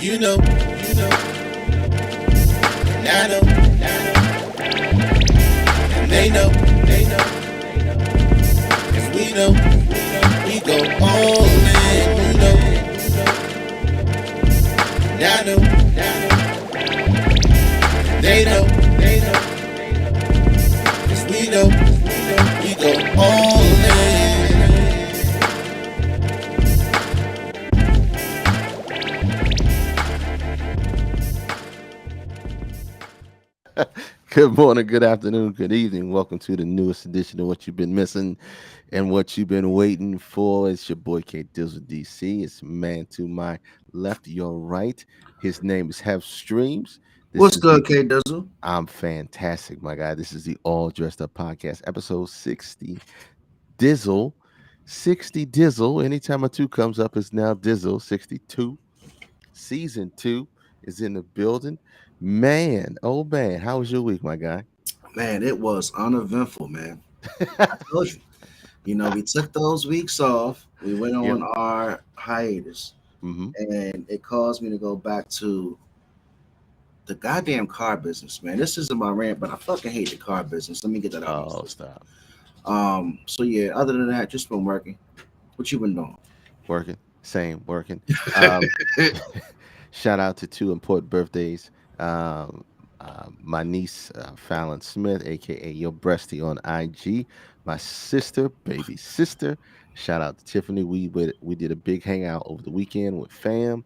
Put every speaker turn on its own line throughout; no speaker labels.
You know, and I know, and they know, 'cause we go all in. And I know, they know, 'cause we go all in.
Good morning, good afternoon, good evening. Welcome to the newest edition of What You've Been Missing and What You've Been Waiting For. It's your boy K Dizzle DC. It's man to my left, your right. His name is Have Streams. This
What's
is the
good, K Dizzle?
I'm fantastic, my guy. This is the All Dressed Up Podcast, episode 60. Dizzle. 60 Dizzle. Anytime a two comes up, it's now Dizzle. 62. Season two is in the building. Man, oh man, how was your week, my guy?
Man, it was uneventful, man. I told you. We took those weeks off. We went
Yep.
on our hiatus,
Mm-hmm.
and it caused me to go back to the goddamn car business, man. This isn't my rant, but I fucking hate the car business. Let me get that out of my
Oh,
system.
stop.
So yeah, other than that, just been working. What you been doing?
Working. Same, working. Um, Shout out to two important birthdays. My niece, Fallon Smith, aka Your Breasty on IG. My sister, baby sister. Shout out to Tiffany. We did a big hangout over the weekend with fam.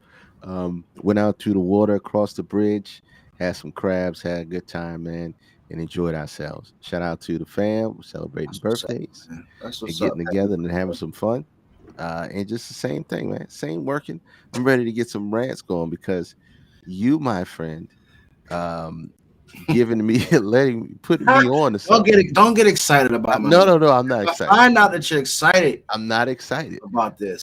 Went out to the water, across the bridge, had some crabs, had a good time, man, and enjoyed ourselves. Shout out to the fam, celebrating
That's what's up,
birthdays
man. That's
and
what's up.
getting together and having some fun. And just the same thing, man. Same working. I'm ready to get some rants going because you, my friend, um, giving me, putting me on to something.
Don't get excited about my
No,
week.
no, no. I'm not
If I
excited.
find out that you're excited
I'm not excited.
about this.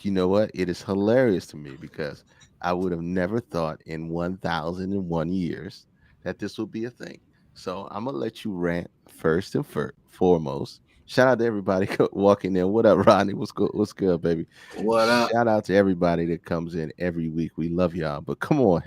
You know what? It is hilarious to me because I would have never thought in 1,001 years that this would be a thing. So I'm gonna let you rant first and foremost. Shout out to everybody walking in. What up, Rodney? What's good? What's good, baby?
What up?
Shout out to everybody that comes in every week. We love y'all. But come on,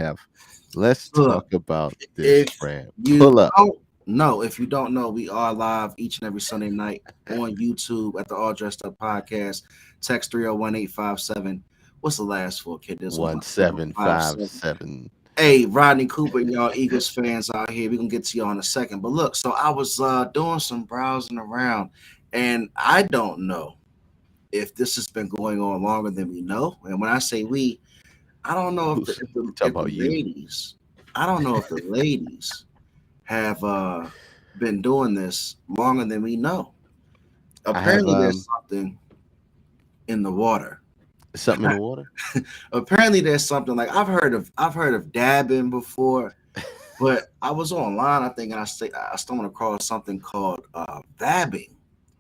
let's
Look,
talk about this
if
rant.
you
Pull up.
don't know, if you don't know, we are live each and every Sunday night on YouTube at the All Dressed Up Podcast. Text 301-857. What's the last four, kid? This one.
1757.
Hey, Rodney Cooper and y'all Eagles fans out here. We're gonna get to y'all in a second. But look, so I was doing some browsing around, and I don't know if this has been going on longer than we know. And when I say we, I don't know if the,
Who's
if the,
talking
if the
about you?
ladies, I don't know if the ladies have been doing this longer than we know.
I have
Apparently, there's something in the water.
something in the water.
Apparently, there's something like I've heard of dabbing before, but I was online, I think, and I stumbled across something called vabbing,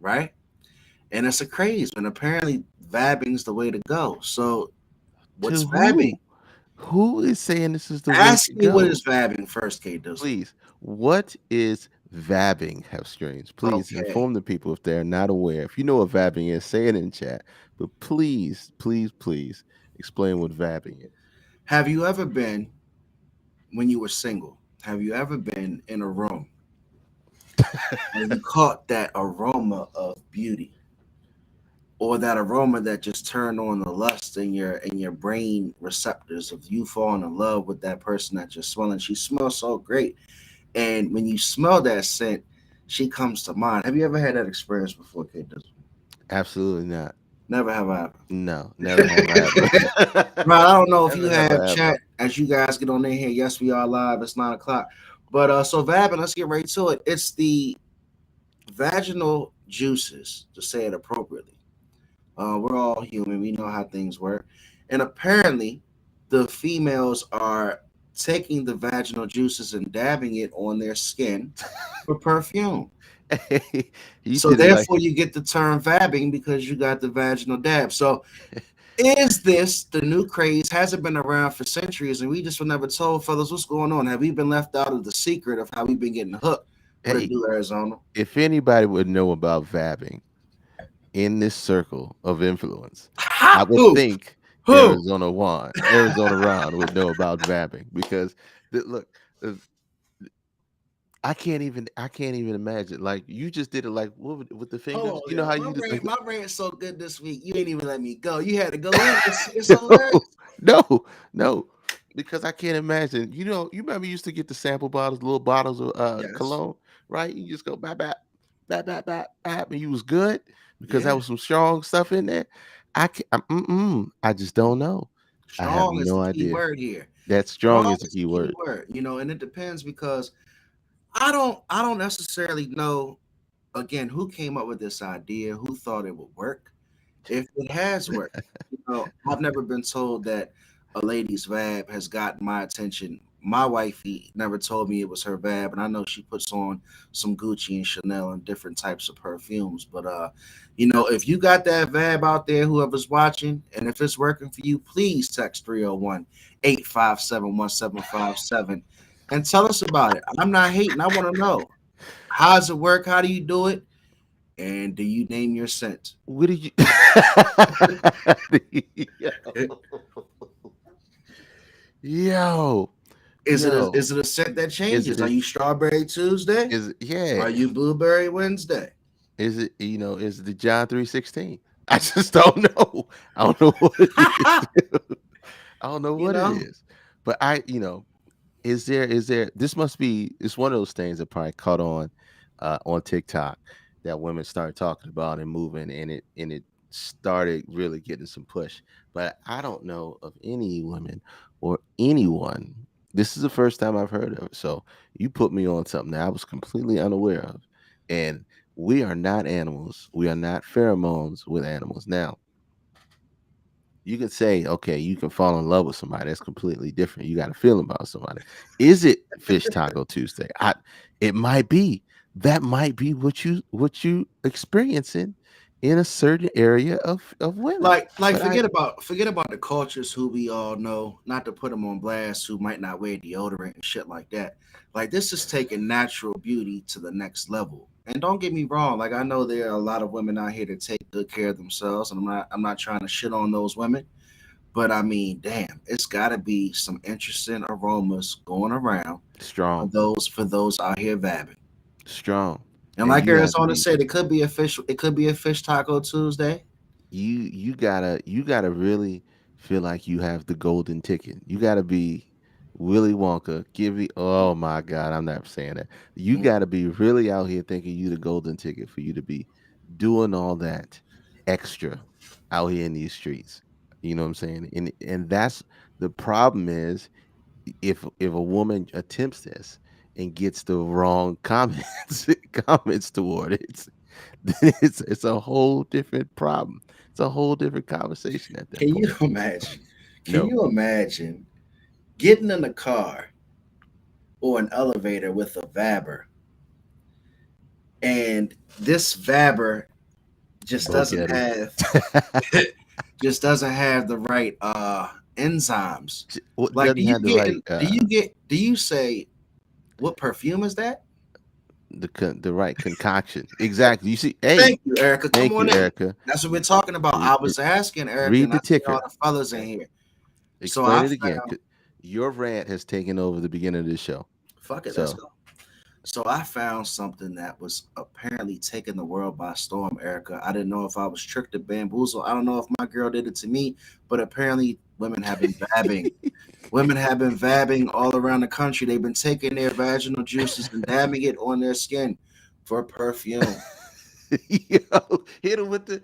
right? And it's a craze, and apparently, vabbing's the way to go. So, what's
To
vabbing?
who? Who is saying this is the way
Ask
to
me what
go?
is vabbing first, K. Dizzle.
Please, what is vabbing? Have streams. Please
Okay.
inform the people if they're not aware. If you know what vabbing is, say it in chat. But please, please, please explain what vabbing is.
Have you ever been when you were single? Have you ever been in a room and you caught that aroma of beauty, or that aroma that just turned on the lust in your brain receptors of you falling in love with that person that you're smelling? She smells so great, and when you smell that scent, she comes to mind. Have you ever had that experience before, kid?
Absolutely not.
Never have I.
No, never have I ever.
Bro, I don't know if you
Never have
have
I ever.
chat as you guys get on in here. Yes, we are live. It's 9 o'clock. But so vabbing, let's get right to it. It's the vaginal juices, to say it appropriately. We're all human. We know how things work. And apparently, the females are taking the vaginal juices and dabbing it on their skin for perfume.
Hey, you
So
did it like
therefore, you get the term vabbing because you got the vaginal dab. So is this the new craze? Has it been around for centuries and we just were never told? Fellas, what's going on? Have we been left out of the secret of how we've been getting hooked? What it
hey,
do, Arizona?
if anybody would know about vabbing in this circle of influence, I would
Who?
think
Who?
Arizona Ron would know about vabbing because look, uh, I can't even imagine. Like you just did it like with the fingers.
Hold
You
on,
know
yo.
how
My
you did
brain,
like
my brain is so good this week. You ain't even let me go. You had to go in. It's hilarious.
no, no, no, because I can't imagine. You know, you remember you used to get the sample bottles, little bottles of
Yes.
cologne, right? You just go bap, and you was good because that
Yeah.
was some strong stuff in there. I just don't know. I have
Strong is
no
the key
idea.
word here.
That strong
Strong
is the
is
key
the key
word.
word, and it depends because I don't necessarily know again who came up with this idea, who thought it would work. If it has worked, I've never been told that a lady's vab has gotten my attention. My wifey never told me it was her vab, and I know she puts on some Gucci and Chanel and different types of perfumes. But if you got that vab out there, whoever's watching, and if it's working for you, please text 301-857-1757 and tell us about it. I'm not hating. I want to know. How does it work? How do you do it? And do you name your scent?
What did you? yo,
Is it a
yo,
is it a scent that
is
changes?
it
Are
a
you Strawberry Tuesday?
yeah?
Are you Blueberry Wednesday?
Is it is it the John 3:16? I just don't know. I don't know what it is. I don't know
you
what it
know,
is. But is there this must be it's one of those things that probably caught on TikTok that women started talking about and moving and it started really getting some push. But I don't know of any women or anyone. This is the first time I've heard of it. So you put me on something that I was completely unaware of. And we are not animals. We are not pheromones with animals. Now, you can say, okay, you can fall in love with somebody. That's completely different. You got a feeling about somebody. Is it Fish Taco Tuesday? It might be. That might be what you experiencing in a certain area of women.
like
But I
forget about the cultures who we all know. Not to put them on blast, who might not wear deodorant and shit like that. Like this is taking natural beauty to the next level. And don't get me wrong. Like I know there are a lot of women out here that take good care of themselves, and I'm not trying to shit on those women. But I mean, damn, it's got to be some interesting aromas going around for
strong,
those out here vabbing.
strong,
And
and
like
you have to
Arizona
be
said, it could be a fish taco Tuesday.
you gotta really feel like you have the golden ticket. You gotta be Willy Wonka. Give me oh my God, I'm not saying that. You
Mm.
gotta be really out here thinking you the golden ticket for you to be doing all that extra out here in these streets. You know what I'm saying? And that's the problem is if a woman attempts this and gets the wrong comments comments toward it, then it's a whole different problem. It's a whole different conversation at that
Can you
point.
imagine? Can
No,
you imagine getting in a car or an elevator with a vabber, and this vabber just
Bo
doesn't
Kettle.
have just doesn't have the right enzymes?
What
Like,
doesn't have the right
do you say what perfume is that?
the right concoction. Exactly. You see, hey,
Thank you, Erica. Come
thank
on
you,
in.
Erica.
That's what we're talking about.
R-
I
r-
was asking Erica,
read
and I
the
see all
ticker.
the fellas in
Okay.
here. So
Explain
I
it again.
found,
Your rant has taken over the beginning of the show.
fuck it, let's
So
go. So I found something that was apparently taking the world by storm, Erica. I didn't know if I was tricked or bamboozled. I don't know if my girl did it to me, but apparently women have been vabbing. Women have been vabbing all around the country. They've been taking their vaginal juices and dabbing it on their skin for perfume.
yo, hit him with the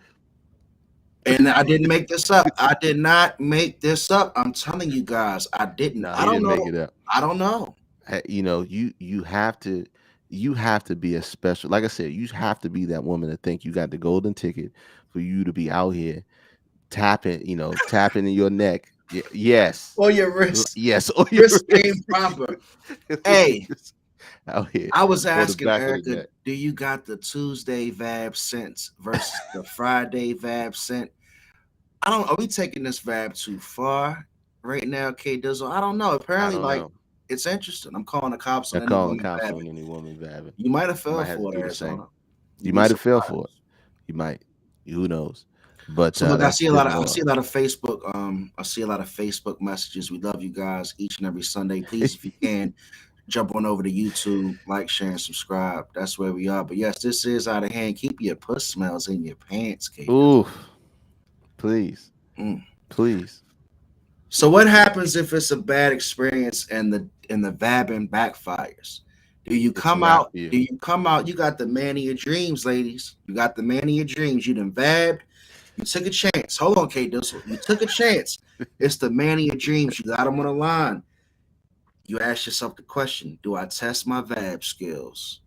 And I didn't make this up. I did not make this up. I'm telling you guys, I didn't.
no,
I
he
don't
didn't make
know.
it up.
I don't know.
You have to be a special like I said, you have to be that woman to think you got the golden ticket for you to be out here tapping in your neck. Yes.
Or your wrist.
Yes, or your
Wrist game
wrist.
proper. Hey,
Just out here
I was
on the
asking
back of the
Erica,
neck.
do you got the Tuesday Vab scent versus the Friday Vab scent? I don't. Are we taking this Vab too far right now, K Dizzle? I don't know.
I
Apparently,
don't
like
know.
it's interesting. I'm calling the cops on
They're
any
calling
woman
cops on
vabbing.
any woman vabbing.
You might have
You
fell
might have to
for it,
do the same.
Arizona.
You
You'd be
might have fell for it.
surprised.
You might. Who knows? But
So look,
that's just
I
one.
see a lot of Facebook, I see a lot of Facebook messages. We love you guys each and every Sunday. Please, if you can, jump on over to YouTube, like, share, and subscribe. That's where we are. But yes, this is out of hand. Keep your puss smells in your pants, Kato.
Ooh, please,
Mm.
please.
So what happens if it's a bad experience and the vabbing backfires? Do you
It's a
come
wrap
out?
for you.
Do you come out? You got the man of your dreams, ladies. You got the man of your dreams. You done vabbed. You took a chance. Hold on, Kate Dissel. You took a chance. It's the man of your dreams. You got him on the line. You ask yourself the question: do I test my vab skills?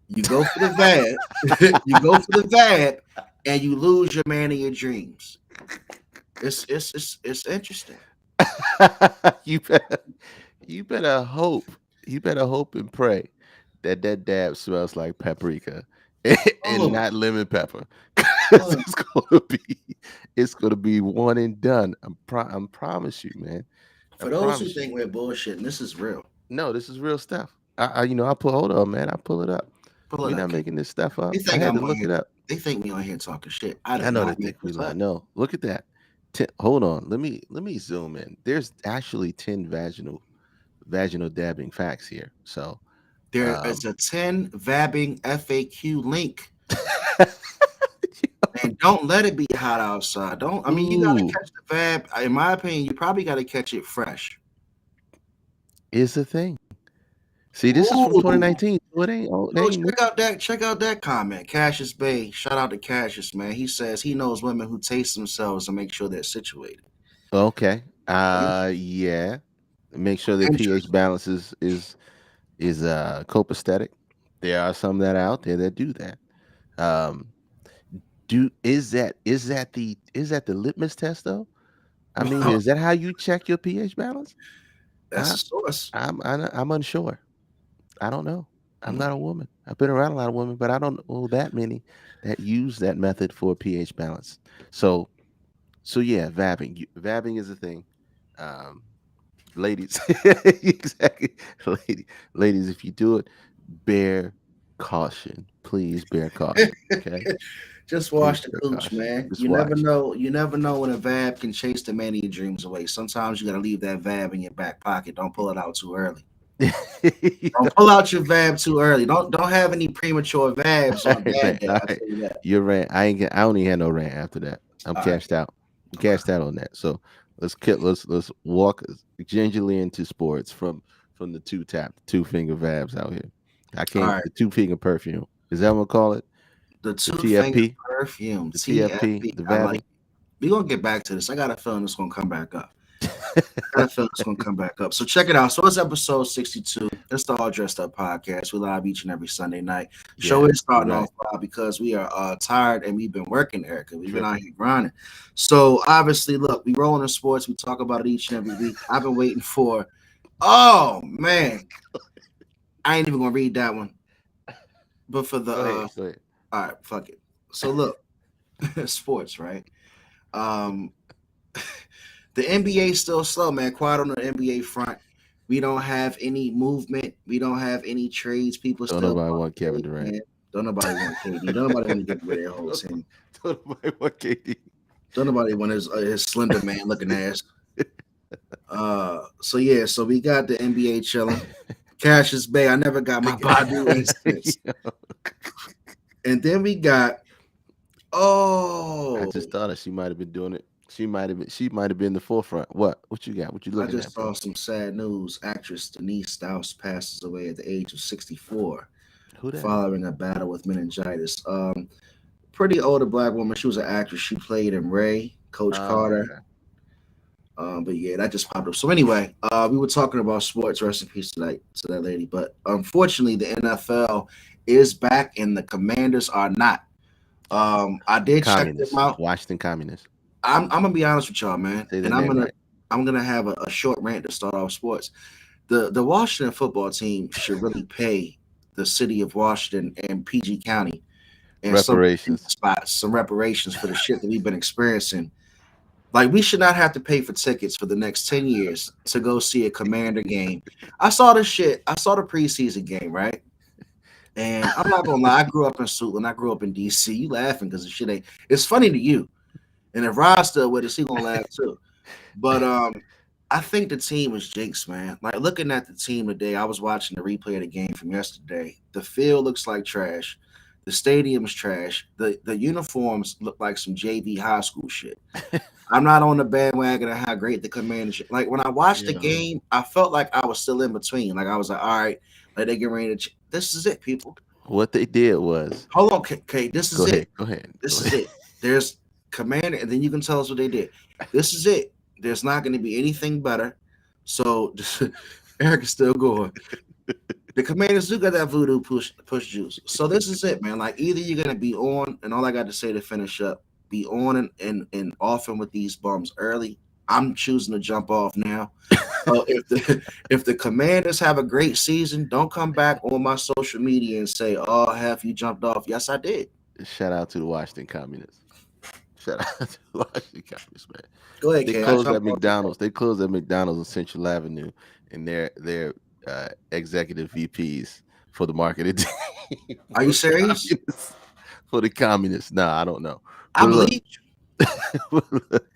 You go for the vab. You go for the vab, and you lose your man of your dreams. It's interesting.
you better, you better hope, you better hope and pray that that dab smells like paprika and
Oh,
not lemon pepper. 'Cause
oh.
it's gonna be one and done. I'm promise you, man. I
For those who
promise you.
think we're bullshitting, this is real.
No, this is real stuff. I pull. Hold on, man. I pull it up.
Pull it
We're
up,
not
Kate.
making this stuff
They
up. I
think
had to
I'm on
look
here.
it up.
They think me on here talking shit. I
I
did
know they
not make
think we
this
lie.
up.
No, look at that. Hold on. Let me zoom in. There's actually 10 vaginal dabbing facts here. So,
There
um,
is a 10 vabbing FAQ link. And don't let it be hot outside. Don't. I mean, you gotta
ooh,
catch the vab. In my opinion, you probably gotta catch it fresh.
is a thing. See, this is from
Ooh.
2019. So it ain't. Oh, it
Oh,
ain't new.
check out that comment. Cassius Bay. Shout out to Cassius, man. He says he knows women who taste themselves and make sure they're situated.
Okay. Yeah. Make sure their pH
Interesting.
balance is copacetic. There are some that are out there that do that. Um, do is that the litmus test though? I mean, is that how you check your pH balance?
That's
I
a source.
I'm unsure. I don't know. I'm
Mm.
not a woman. I've been around a lot of women, but I don't know that many that use that method for pH balance. So yeah, vabbing. Vabbing is a thing. Um, ladies, exactly. Ladies, if you do it, bear caution. Please bear caution. Okay,
Just
please
watch the
bear
cooch,
caution.
man.
Just
You never
watch.
know. You never know when a vab can chase the man of your dreams away. Sometimes you gotta leave that vab in your back pocket. Don't pull it out too early.
You
Don't pull out your vab too early. Don't have any premature vabs
all
on
right, man.
dad day.
All
I
right,
tell you that.
your rant. I don't even have no rant after that. I'm
All right.
cashed out. I'm
Okay.
cashed out on that. So let's walk gingerly into sports from the two finger vibes out here. I
All
can't
right.
the two finger perfume. Is that what I'm gonna call it?
The
The
two finger
TFP,
perfume,
the TFP,
TFP.
the
I like
vabbing.
it. We're gonna get back to this. I got a feeling it's gonna come back up. I got a feeling it's gonna come back up. So check it out. So it's episode 62. It's the All Dressed Up podcast. We live each and every Sunday night. Show
Yeah,
is
you're
starting
right.
off because we are tired and we've been working, Erica. We've been out
Tripping.
here grinding. So obviously, look, we roll in sports. We talk about it each and every week. I've been waiting for. Oh man, I ain't even gonna read that one. But for the
Go ahead. Go ahead.
all right, fuck it. So look, sports, right? Um, the NBA is still slow, man. Quiet on the NBA front. We don't have any movement. We don't have any trades. People
Don't
still
nobody
want
want Kevin
trade,
Durant.
man. Don't nobody want KD. Don't nobody want to get rid of their whole
don't,
team.
don't nobody want KD.
Don't nobody want his slender man looking ass. So yeah, so we got the NBA chilling. Cassius Bay. I never got my Badu instance.
Yeah.
And then we got
I
oh,
just thought she might have been doing it. She might have been the forefront. What you got? What you
I
looking
just
at,
saw
bro?
some sad news. Actress Denise Strauss passes away at the age of 64
Who that?
following a battle with meningitis. Pretty older black woman. She was an actress. She played in Ray, Coach
Oh,
Carter.
okay.
But yeah, that just popped up. So anyway, we were talking about sports. Rest in peace to that lady. But unfortunately, the NFL is back and the Commanders are not. I did check them
Communists.
out.
Washington communists.
I'm gonna be honest with y'all, man,
Say the
and
name right.
I'm gonna have a short rant to start off sports. The Washington football team should really pay the city of Washington and PG County and some
Reparations.
spots some reparations for the shit that we've been experiencing. Like we should not have to pay for tickets for the next 10 years to go see a Commander game. I saw this shit. I saw the preseason game, right? And I'm not gonna lie, I grew up in Suitland. I grew up in DC. You laughing because the shit ain't. It's funny to you. And if Rod's still with us, he gonna laugh too. But I think the team is jinxed, man. Like looking at the team today, I was watching the replay of the game from yesterday. The field looks like trash. The stadium's trash. The uniforms look like some JV high school shit. I'm not on the bandwagon of how great the Commanders. Like when I watched the
Yeah.
game, I felt like I was still in between. Like I was like, all right, like they get ready to. This is it, people.
What they did was
Hold on, Kate. This
go
is it.
ahead, go ahead, go
This is
ahead.
it. There's Commander, and then you can tell us what they did. This is it. There's not going to be anything better. So Eric is still going. The Commanders do got that voodoo push juice. So this is it, man. Like either you're gonna be on, and all I got to say to finish up, be on and offing with these bums early. I'm choosing to jump off now. So if the Commanders have a great season, don't come back on my social media and say, "Oh, have you jumped off?" Yes, I did.
Shout out to the Washington Communists. Shout out to the Washington Communists, man.
Go ahead,
They
Kay. I
closed at
jumped off.
McDonald's. They closed at McDonald's on Central Avenue, and their executive VPs for the marketing team
Are you serious?
for the communists. Nah, I don't know.
I
But look,
believe.
but look,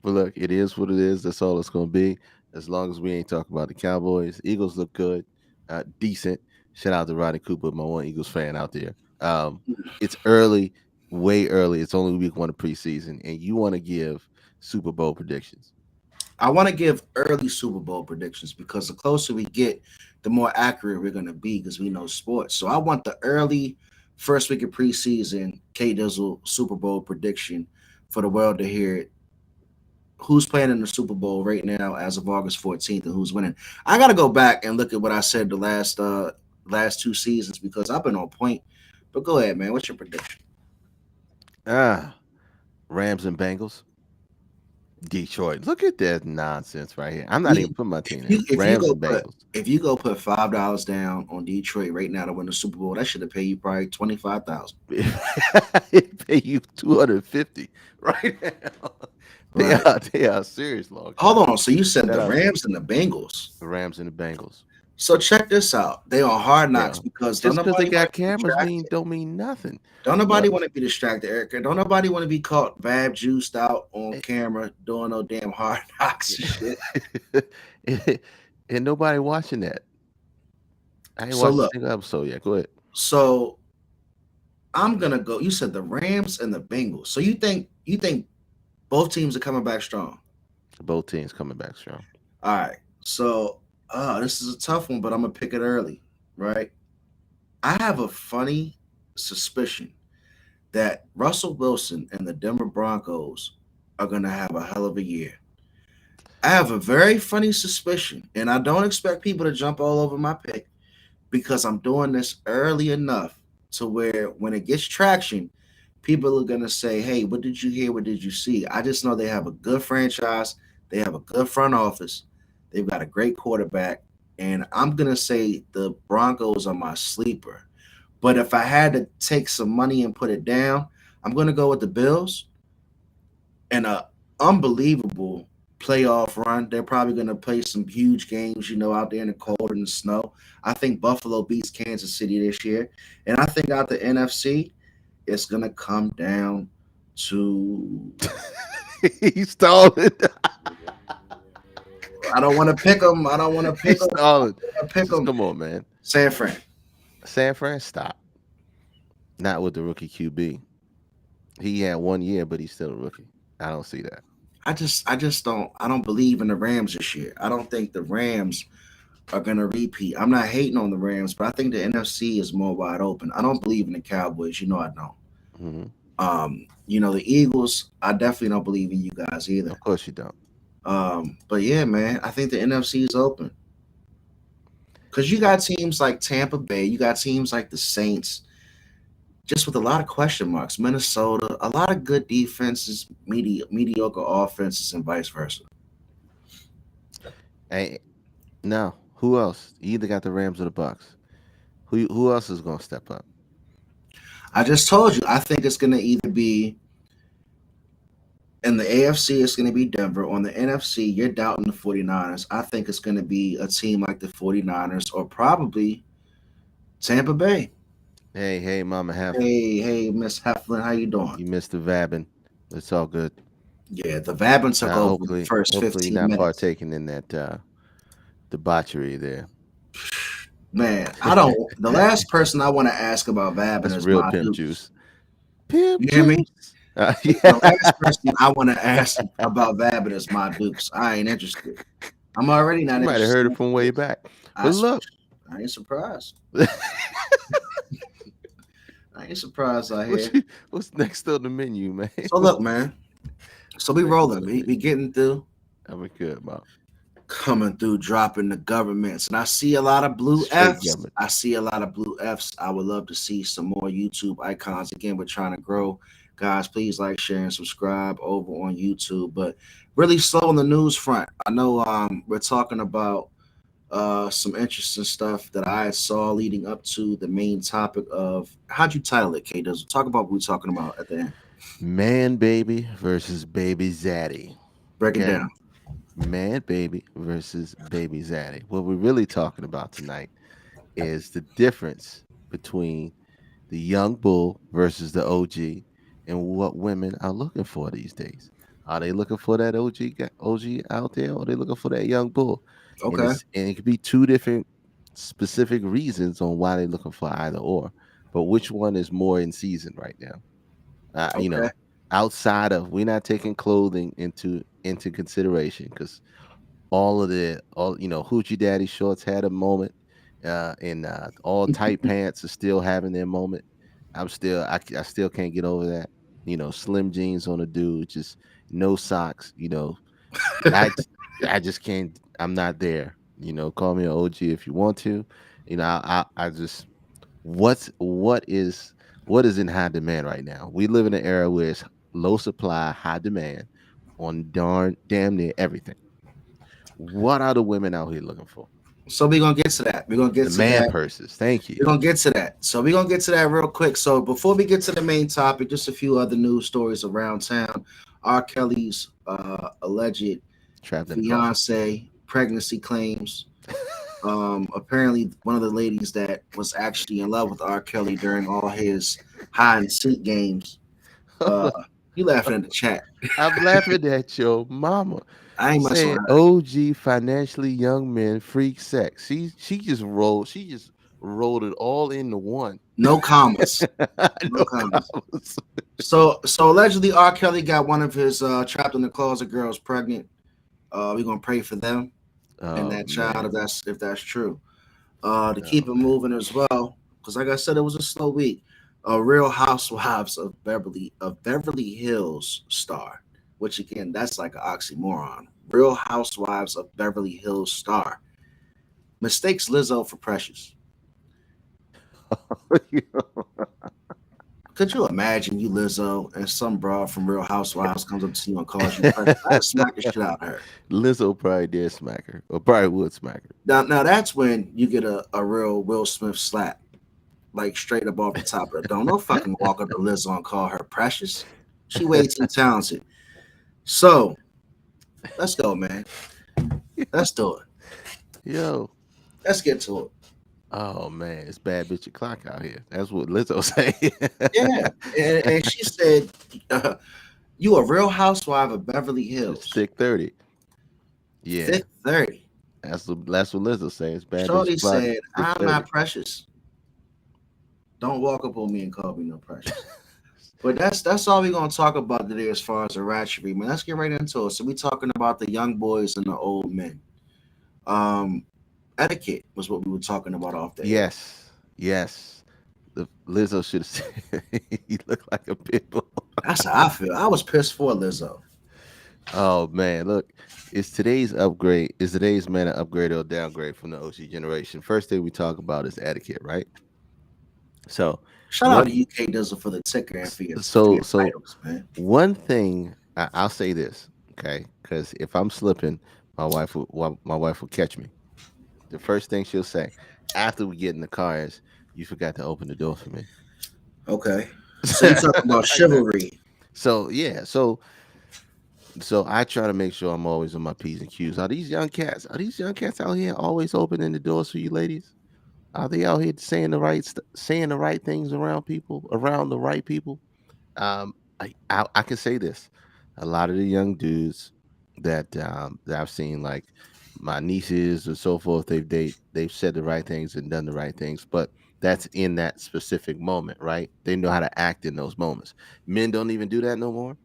but look, it is what it is. That's all it's gonna be. As long as we ain't talking about the Cowboys, Eagles look good, decent. Shout out to Rodney Cooper, my one Eagles fan out there. It's early, way early. It's only week 1 of preseason, and you want to give Super Bowl predictions.
I want to give early Super Bowl predictions because the closer we get, the more accurate we're going to be because we know sports. So I want the early first week of preseason K Dizzle Super Bowl prediction for the world to hear it. Who's playing in the Super Bowl right now as of August 14th and who's winning? I got to go back and look at what I said the last 2 seasons because I've been on point. But go ahead, man. What's your prediction?
Ah, Rams and Bengals. Detroit. Look at that nonsense right here. I'm not
We
even putting my team
if
in.
you
Rams
go
and
put
Bengals.
if you go put $5 down on Detroit right now to win the Super Bowl, that should have paid you probably 25,000.
It pay you 250 right now.
Right.
They are serious long
Hold
shot.
on. So you said
Shout
the
out to
Rams and the Bengals.
the Rams and the Bengals.
So check this out. They are hard knocks
Yeah.
because don't
Just because they
nobody want
got
to be
cameras
distracted.
don't mean nothing.
Don't nobody
But
want to be distracted, Erica. Don't nobody want to be caught bad juiced out on
eh,
camera doing no damn hard knocks and shit.
and nobody watching that. I ain't
So
watched a
look,
single episode yet. Go ahead.
so I'm gonna go. You said the Rams and the Bengals. So you think both teams are coming back strong?
Both teams coming back strong.
All right. So this is a tough one, but I'm gonna pick it early, right? I have a funny suspicion that Russell Wilson and the Denver Broncos are gonna have a hell of a year. I have a very funny suspicion, and I don't expect people to jump all over my pick because I'm doing this early enough to where when it gets traction, people are gonna say, "Hey, what did you hear? What did you see?" I just know they have a good franchise, they have a good front office, they've got a great quarterback, and I'm gonna say the Broncos are my sleeper. But if I had to take some money and put it down, I'm gonna go with the Bills and a unbelievable playoff run. They're probably going to play some huge games, out there in the cold and the snow. I think Buffalo beats Kansas City this year. And I think out the NFC, it's going to come down to.
He's stalling.
I don't want to pick them. I don't want to pick
He's
them.
stalling.
I pick
Just
them.
come on, man.
San Fran.
San Fran, stop. Not with the rookie QB. He had 1 year, but he's still a rookie. I don't see that.
I just don't. I don't believe in the Rams this year. I don't think the Rams are gonna repeat. I'm not hating on the Rams, but I think the NFC is more wide open. I don't believe in the Cowboys. I don't.
Hmm.
The Eagles, I definitely don't believe in you guys either.
Of course you don't.
But yeah, man, I think the NFC is open. Because you got teams like Tampa Bay, you got teams like the Saints, just with a lot of question marks. Minnesota, a lot of good defenses, mediocre offenses, and vice versa.
Hey, now who else? You either got the Rams or the Bucks. Who else is gonna step up?
I just told you, I think it's going to either be in the AFC, it's going to be Denver. On the NFC, you're doubting the 49ers. I think it's going to be a team like the 49ers or probably Tampa Bay.
Hey, Mama Half,
Hey, Miss Heflin, how you doing?
you missed the vabbing. It's all good.
Yeah, the vabbing took over the
Hopefully,
first
hopefully you're
15
not
minutes.
partaking in that debauchery there.
Man, I don't. The last person I want to ask about vabbing
That's
is
real
my
pimp
dukes.
juice. Pimp
You hear me?
juice.
The
Yeah.
last person I want to ask about vabbing is my dukes. I ain't interested. I'm already
She
not
might have
interested
heard
in
it from way
kids.
back.
I,
But
s-
look,
I ain't surprised. I ain't surprised I
what's
hear.
what's next on the menu, man?
So look, man. So we
Next on
rolling.
the
We
menu.
getting through,
I'm a good mom.
coming through, dropping the governments, and I see a lot of blue
Straight
Fs.
government.
I see a lot of blue Fs. I would love to see some more YouTube icons. Again, we're trying to grow. Guys, please like, share, and subscribe over on YouTube. But really slow on the news front. I know we're talking about some interesting stuff that I saw leading up to the main topic of how'd you title it, K Does talk about what we're talking about at the end.
Man baby versus baby zaddy.
Break it
Okay?
down.
Man baby versus baby zaddy. What we're really talking about tonight is the difference between the young bull versus the OG and what women are looking for these days. Are they looking for that OG out there, or are they looking for that young bull? And
Okay.
it could be two different specific reasons on why they're looking for either or. But which one is more in season right now? Uh, you
Okay.
know, outside of, we're not taking clothing into consideration, because all hoochie daddy shorts had a moment, and all tight pants are still having their moment. I still can't get over that. Slim jeans on a dude, just no socks. I j- I just can't. I'm not there. Call me an OG if you want to. I just what is in high demand right now? We live in an era where it's low supply, high demand on damn near everything. What are the women out here looking for?
So we're gonna get to that. We're gonna get
The
to
man
that.
purses. Thank you.
We're gonna get to that. So we're gonna get to that real quick. So before we get to the main topic, just a few other news stories around town. R. Kelly's alleged
Trapped in the closet.
fiance pregnancy claims. Apparently one of the ladies that was actually in love with R. Kelly during all his hide and seek games. Uh, you laughing at the chat?
I'm laughing at your mama
I ain't messing with
saying
her.
OG financially young men freak sex. She just rolled it all into one.
No commas. No
No
commas.
comments.
So allegedly R. Kelly got one of his trapped in the closet girls pregnant. We're gonna pray for them and
Oh
that child
man.
if that's true. To
Oh
keep it
man.
moving as well, because like I said, it was a slow week. Real Housewives of Beverly Hills star, which again, that's like an oxymoron. Real Housewives of Beverly Hills star mistakes Lizzo for Precious. Could you imagine you Lizzo and some broad from Real Housewives comes up to you and calls you Precious? I'd smack the shit out of her.
Lizzo probably did smack her, or probably would smack
Now that's when you get a real Will Smith slap, like straight up off the top of the dome. No fucking walk up to Lizzo and call her Precious. She way too talented. So let's go, man.
her.
Let's do it.
Yo.
Let's get to it.
Oh man, it's bad bitch o'clock out here. That's what Lizzo say.
Yeah. And she said, "You a Real Housewife of Beverly
It's
Hills,
thick 30. Yeah.
thick 30."
That's what Lizzo say. It's bad bitch
Shorty
o'clock,
said,
thick
"I'm
30.
not precious. Don't walk up on me and call me no precious." But that's all we're gonna talk about today as far as the ratchetry, man. Let's get right into it. So we talking about the young boys and the old men. Um, etiquette was what we were talking about off the air.
Yes. Yes. The Lizzo should have said he looked like a pit bull.
That's how I feel. I was pissed for Lizzo.
Oh man, look, is today's upgrade, is today's man an upgrade or a downgrade from the OG generation? First thing we talk about is etiquette, right? So
Shout out
one
to UK Dizzle for the ticker and for
so
your
so
titles, man.
one thing I'll say this, okay? Because if I'm slipping, my wife will catch me. The first thing she'll say after we get in the car is, "You forgot to open the door for me."
Okay. So you talking about
Like that.
chivalry.
So yeah, so I try to make sure I'm always on my P's and Q's. Are these young cats out here always opening the doors for you ladies? Are they out here saying the right things around the right people? I can say this. a lot of the young dudes that I've seen, like my nieces and so forth, they've said the right things and done the right things, but that's in that specific moment, right? They know how to act in those moments. Men don't even do that no more.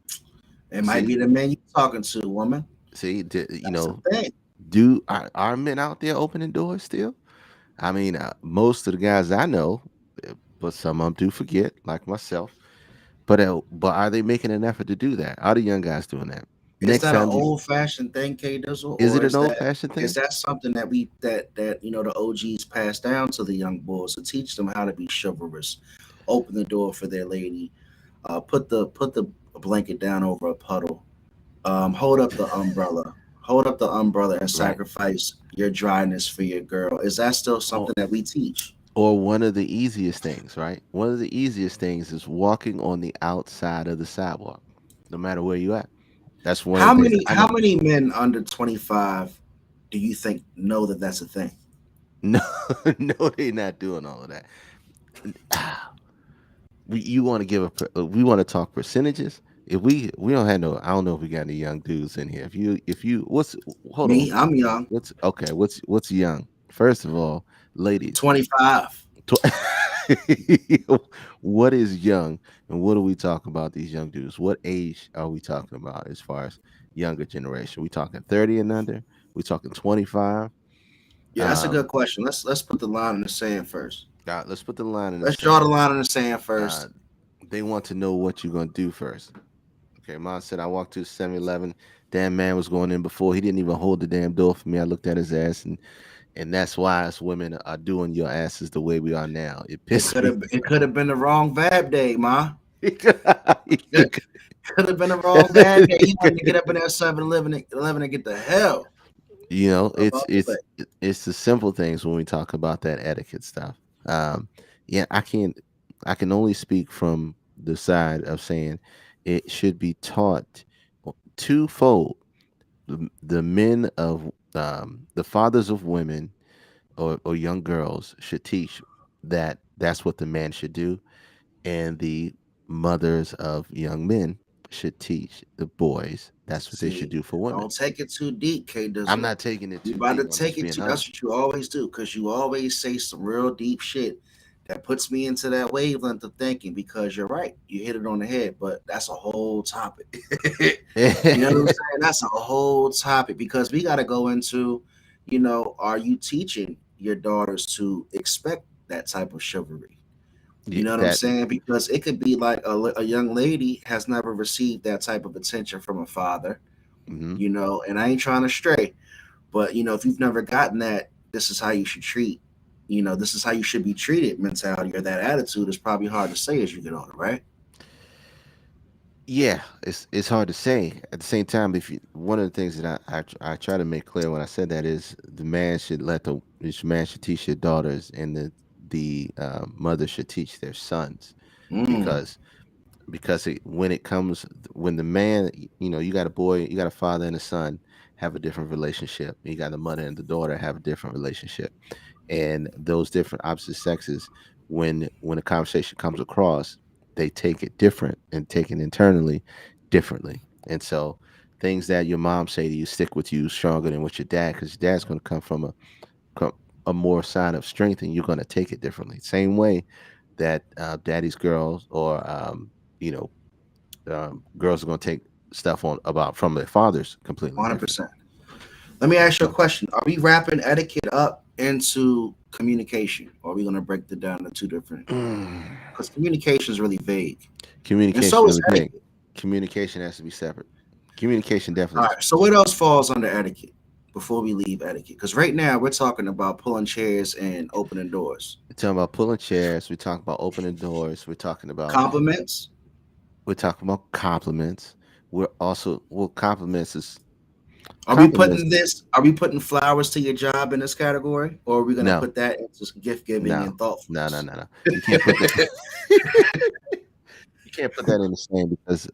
It might be
See,
the man you talking to, woman.
you
That's the
know,
thing.
do are men out there opening doors still? I mean, most of the guys I know, but some of them do forget, like myself. But are they making an effort to do that? Are the young guys doing that?
Is
Next
that an
time,
old fashioned thing, K Dizzle,
is it
or
an old fashioned
is
thing?
that something that we that the OGs passed down to the young boys to teach them how to be chivalrous, open the door for their lady, put the blanket down over a puddle, hold up the umbrella, and
Right.
sacrifice your dryness for your girl. Is that still
Or
something that we teach?
one of the easiest things, right? One of the easiest things is walking on the outside of the sidewalk, no matter where you at. That's one of
How
the things that
many
I
how
know.
many men under 25 do you think know that that's a thing?
No, no, they're not doing all of that. You want to give we want to talk percentages. If we don't have no, I don't know if we got any young dudes in here. If you what's hold on,
Me, I'm young,
what's okay? What's young? First of all, ladies,
25.
tw- what is young, and what are we talking about? These young dudes. What age are we talking about as far as younger generation? We talking 30 and under? We talking 25?
Yeah, that's a
Um,
good question. Let's put the line in the sand first.
let's put the line in the
Let's draw the
sand.
line in the sand
Uh,
first.
they want to know what you're gonna do first. Okay, mom said I walked to 7-Eleven. Damn man was going in before. He didn't even hold the damn door for me. I looked at his ass, and that's why us women are doing your asses the way we are now. It pissed me.
It could have been the wrong Vab day, ma.
He
It could have been the wrong Vab day. He wanted to get up in that 7-Eleven and get the hell
you know,
up out the way.
it's the simple things when we talk about that etiquette stuff. Um, yeah, I can only speak from the side of saying it should be taught twofold. The men of the fathers of women or young girls should teach that that's what the man should do, and the mothers of young men should teach the boys that's what they should
See,
do for women.
don't take it too deep, K
I'm
Dizzle.
not taking it
You
too
about to
deep. I'm
take
just
it
being
too. That's
honest.
what you always do, because you always say some real deep shit that puts me into that wavelength of thinking. Because you're right, you hit it on the head, but that's a whole topic. You know what I'm saying? That's a whole topic because we got to go into, are you teaching your daughters to expect that type of chivalry?
Yeah,
You know what I'm
that
saying? Because it could be like a young lady has never received that type of attention from a father,
mhm.
and I ain't trying to stray, but if you've never gotten that, this is how you should treat, this is how you should be treated mentality or that attitude is probably hard to say as you get older, right?
Yeah, it's hard to say. At the same time, if you, one of the things that I try to make clear when I said that is the man should this man should teach their daughters, and the mother should teach their sons,
Mm,
because when it comes, when the man, you got a boy, you got a father and a son have a different relationship. You got a mother and the daughter have a different relationship, and those different opposite sexes, when a conversation comes across, they take it different and take it internally differently. And so things that your mom say to you stick with you stronger than what your dad, because your dad's going to come from co- a more sign of strength, and you're going to take it differently. Same way that daddy's girls, or you know girls are going to take stuff on about from their fathers completely different.
100%. Let me ask you a
So
question. Are we wrapping etiquette up into communication, or are we going to break it down to two different? Because communication is really vague, and
communication
so is
really big.
etiquette.
Communication has to be separate. Communication
All
definitely has
right.
to be
So what
separate.
else falls under etiquette before we leave etiquette? Because right now we're talking about pulling chairs and opening doors.
We're talking about pulling chairs. We're talking about opening doors.
Compliments.
We're talking about compliments. We're also, well, compliments is
Are we
compliments.
putting this? Are we putting flowers to your job in this category, or are we going to
No,
put that into gift giving
no,
and
no, no,
thoughtfulness?
no, no. You can't put that. You can't put that in the same, because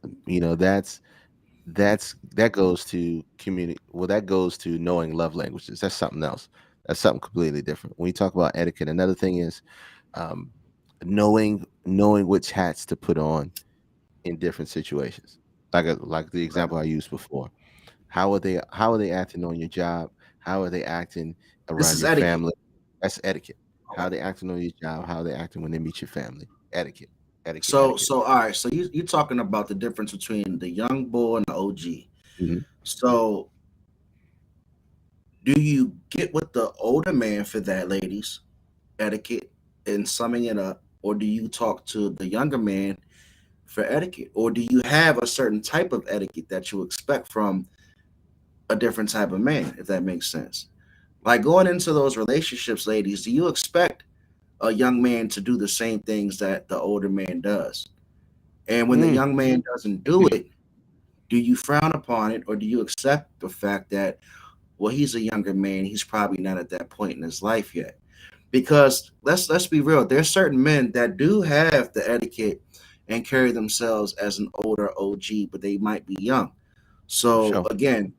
that goes to community. Well, that goes to knowing love languages. That's something else. That's something completely different. When you talk about etiquette, another thing is um, knowing which hats to put on in different situations. like the
Right.
example I used before. How are they acting on your job? How are they acting
This
around
is
your
etiquette.
family? That's etiquette. How
Okay.
are they acting on your job? How are they acting when they meet your family? Etiquette, etiquette,
So
etiquette.
so all right. So you're talking about the difference between the young bull and the OG.
Hmm.
So do you get with the older man for that, ladies? Etiquette and summing it up, or do you talk to the younger man for etiquette, or do you have a certain type of etiquette that you expect from a different type of man, if that makes sense? Like going into those relationships, ladies, do you expect a young man to do the same things that the older man does? And when the
Mm.
young man doesn't do it, do you frown upon it, or do you accept the fact that, well, he's a younger man, he's probably not at that point in his life yet? Because let's be real, there's certain men that do have the etiquette and carry themselves as an older OG, but they might be young.
For
So
sure.
again,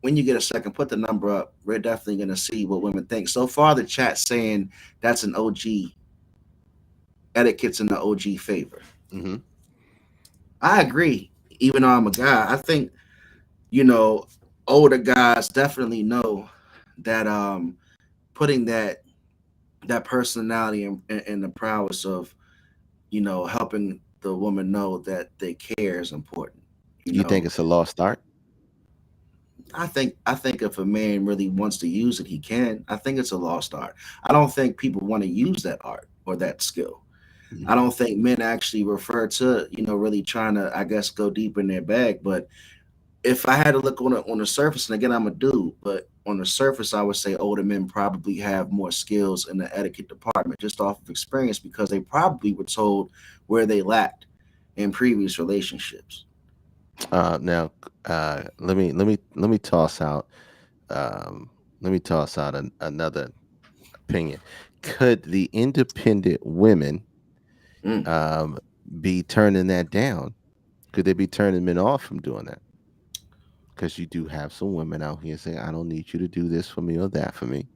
when you get a second, put the number up. We're definitely going to see what women think. So far, the chat's saying that's an OG, etiquette's in the OG favor.
Hmm.
I agree. Even though I'm a guy, I think, you know, older guys definitely know that putting that personality and the prowess of, helping the woman know that they care is important. You
You think
know,
it's a lost art?
I think if a man really wants to use it, he can. I think it's a lost art. I don't think people want to use that art or that skill.
Mhm.
I don't think men actually refer to, really trying to, I guess, go deep in their bag. But if I had to look on the surface, and again, I'm a dude, but on the surface, I would say older men probably have more skills in the etiquette department just off of experience because they probably were told where they lacked in previous relationships.
Now, let me toss out um, another opinion. Could the independent women
Mm.
um, be turning that down? Could they be turning men off from doing that? Because you do have some women out here saying, "I don't need you to do this for me or that for me.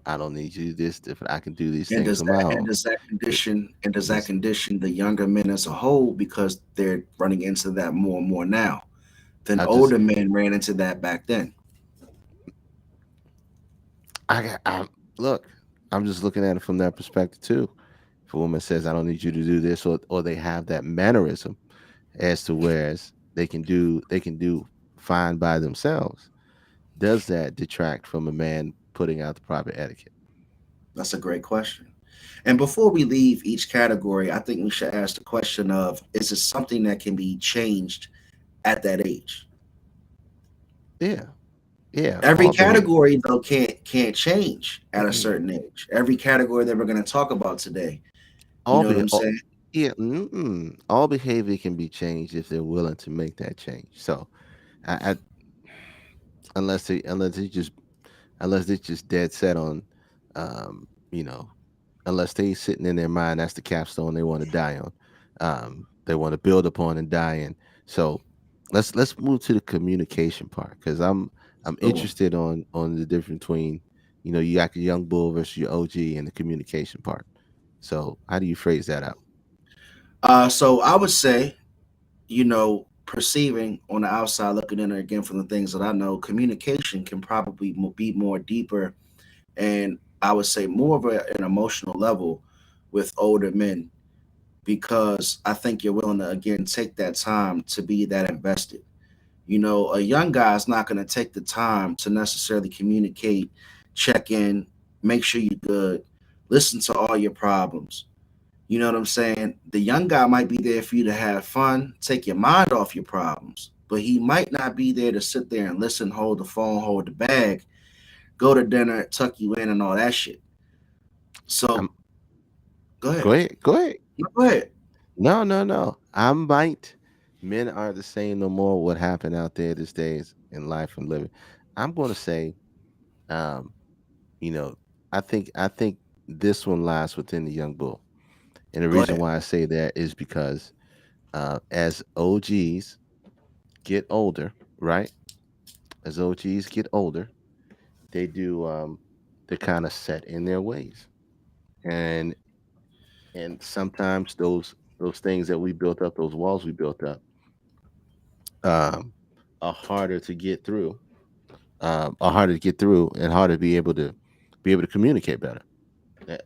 I don't need you to do this. If I can do these
And
things
does
on my
that and
own."
does that
It,
condition and does that
it's,
condition the younger men as a whole because they're running into that more and more now than
I just,
older men ran into that back then?
I look. I'm just looking at it from that perspective too. If a woman says, "I don't need you to do this," or they have that mannerism as to whereas they can do fine by themselves, does that detract from a man putting out the proper etiquette?
That's a great question. And before we leave each category, I think we should ask the question of, is it something that can be changed at that age?
Yeah, yeah.
Every
All behavior,
category though can't change at a certain age. Every category that we're going to talk about today, you
all
know what
be
I'm
all,
saying?
yeah. All behavior can be changed if they're willing to make that change. So, I unless they just dead set on, um, you know, unless they sitting in their mind that's the capstone they want to die on, they want to build upon and die in. So let's move to the communication part because I'm
Good one.
interested on the difference between, you got your young bull versus your OG and the communication part. So how do you phrase that out?
So I would say, perceiving on the outside, looking in again from the things that I know, communication can probably be more deeper, and I would say more of an emotional level with older men because I think you're willing to again take that time to be that invested. A young guy is not going to take the time to necessarily communicate, check in, make sure you're good, listen to all your problems. You know what I'm saying? The young guy might be there for you to have fun, take your mind off your problems, but he might not be there to sit there and listen, hold the phone, hold the bag, go to dinner, tuck you in, and all that shit. So
I'm
go ahead.
Go ahead, go ahead.
No, go ahead.
No, no, no. I might. Men aren't the same no more. What happened out there these days in life and living? I'm going to say, um, you know, I think this one lies within the young bull, and the
Go
reason
ahead.
why I say that is because as OGs get older, right? As OGs get older, they do they're kind of set in their ways, and sometimes those things that we built up, those walls we built up, um, are harder to get through, are harder to get through, and harder to be able to communicate better.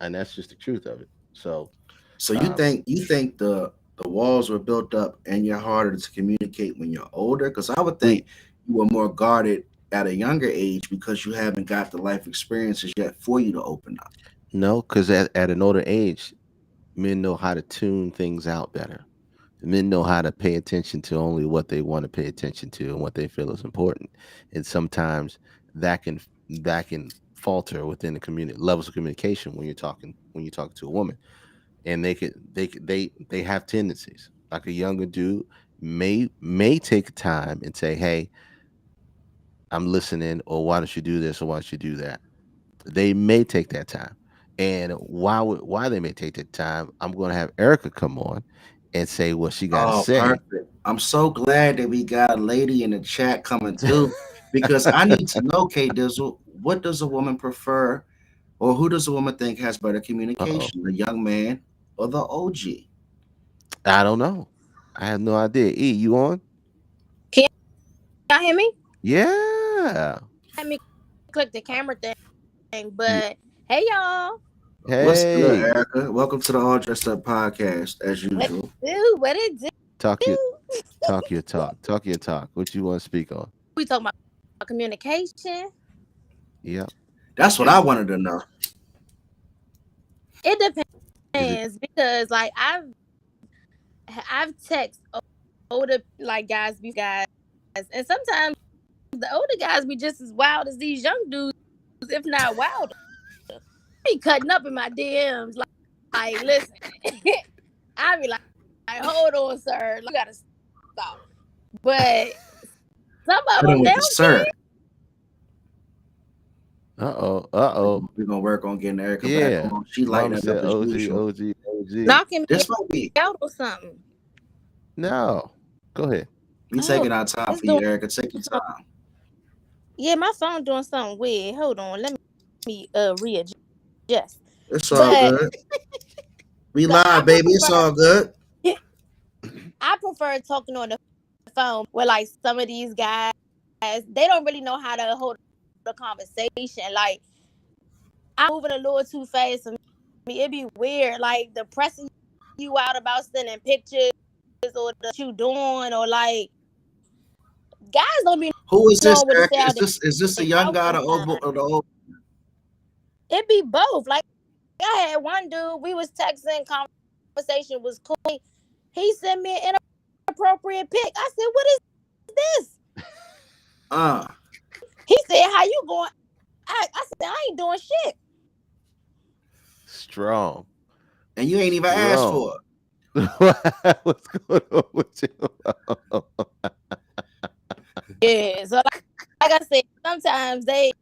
And that's just the truth of it. So,
So
um,
you think the walls were built up and you're harder to communicate when you're older? Because I would think
we
you were more guarded at a younger age because you haven't got the life experiences yet for you to open up.
no, because at an older age, men know how to tune things out better. Men know how to pay attention to only what they want to pay attention to and what they feel is important. And sometimes that can that can falter within the community levels of communication when you're talking to a woman. And they have tendencies. Like a younger dude may take time and say, "Hey, I'm listening," or "Why don't you do this?" or "Why don't you do that?" They may take that time. And why they may take that time, I'm going to have Erica come on and say what she got to
Oh,
say.
perfect. I'm so glad that we got a lady in the chat coming through because I need to know, K Dizzle, what does a woman prefer or who does a woman think has better
Uh-oh.
communication, the young man or the OG?
I don't know. I have no idea. E, you on?
Can y'all hear me?
Yeah.
Let me click the camera thing.
Y-
But hey, y'all.
What's good,
Hey,
Erica? Welcome to the All Dressed Up podcast, as
What
usual.
it do? What it do?
talk your talk your talk. Talk your talk. What you want to speak on?
We talking about communication.
Yep.
That's what I wanted to know.
It
Is it
depends because like I've text older like guys, and sometimes the older guys be just as wild as these young dudes, if not wilder. Be cutting up in my DMs like listen. I be like, hold on, sir, like, you gotta stop. But some of
Put in
them they
with the
don't
sir.
care.
uh-oh. Uh-oh.
We're gonna work on getting Erica back
Yeah.
on. She lighting
Mama
it up
said
as
OG,
usual.
OG, OG.
Knocking me
This might be
out or something.
No. Go ahead.
we
Oh,
taking our time
it's
for you,
doing
Erica. Take your
something.
time.
Yeah, my phone doing something weird. Hold on, let me readjust.
It's all
But
good. We
so
live, baby. It's all good.
I prefer talking on the phone where like some of these guys they don't really know how to hold a conversation. Like I'm moving a little too fast for me. It'd be weird, like the pressing you out about sending pictures or the you doing or like guys don't be
Who is this,
knowing what to say
Erica?
out
Is this
their
a young
mouth
guy
sometimes.
or the old?
It be both. Like I had one dude, we was texting, conversation was cool. He sent me an inappropriate pic. I said, "What is this?"
Uh,
He said, "How you going?" I said, "I ain't doing shit."
Strong.
and you ain't even asked
Strong.
for it.
What's going on with you?
Yeah. So like I said, sometimes they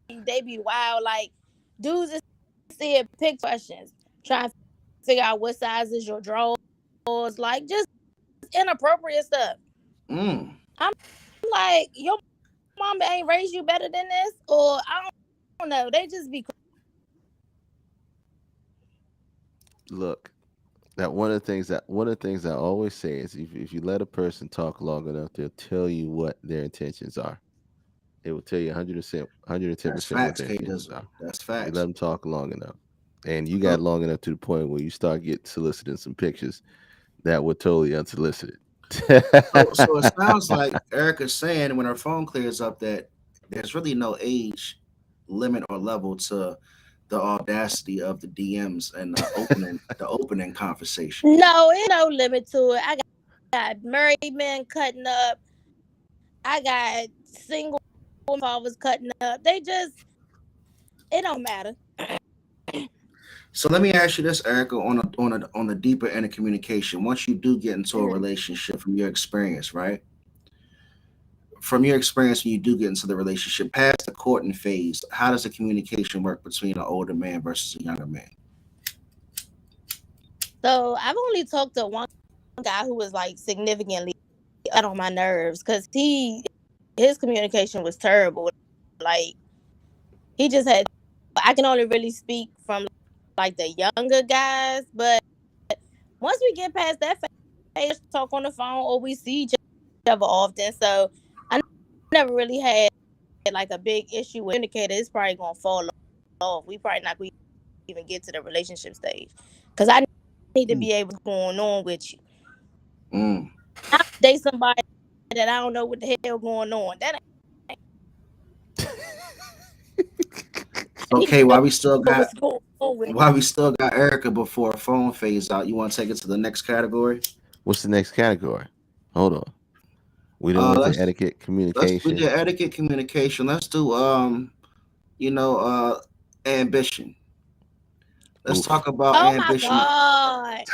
be wild. Like dudes just see a pic questions, trying to figure out what size is your drawers, like just inappropriate stuff.
Mm.
I'm like, your mama ain't raised you better than this, or I don't know. They just be
Look, that one of the things I always say is if you let a person talk long enough, they'll tell you what their intentions are. They will tell you 100%,
That's
110% what
facts,
their
K
intentions
Dizzle.
are.
That's
You let
facts.
them talk long enough, and you
So,
got long enough to the point where you start get soliciting some pictures that were totally unsolicited.
so it sounds like Erica's saying when her phone clears up that there's really no age limit or level to the audacity of the DMs and the opening conversation.
no, it no limit to it. I got married men cutting up. I got single fathers cutting up. They just it don't matter.
So let me ask you this, Erica, on a deeper end of communication. Once you do get into a
Mhm.
relationship, from your experience, right? From your experience, when you do get into the relationship, past the courting phase, how does the communication work between an older man versus a younger man?
So I've only talked to one guy who was like significantly out on my nerves because his communication was terrible. Like he just had. I can only really speak from like the younger guys, but once we get past that phase, talk on the phone or we see each ever often. So I never really had like a big issue with indicator. It's probably gonna fall off. We probably not gonna even get to the relationship stage because I need to be able to going on with you.
Mm.
I date somebody that I don't know what the hell going on. That I need
Okay,
to
while
know
we still got
what's going on with.
while we still got Erica before her phone fades out, you want to take it to the next category?
What's the next category? Hold on. We don't went to
Let's
etiquette,
we
communication.
did etiquette, communication. Let's do you know, ambition. Let's talk
Oof.
about
Oh my
ambition.
god!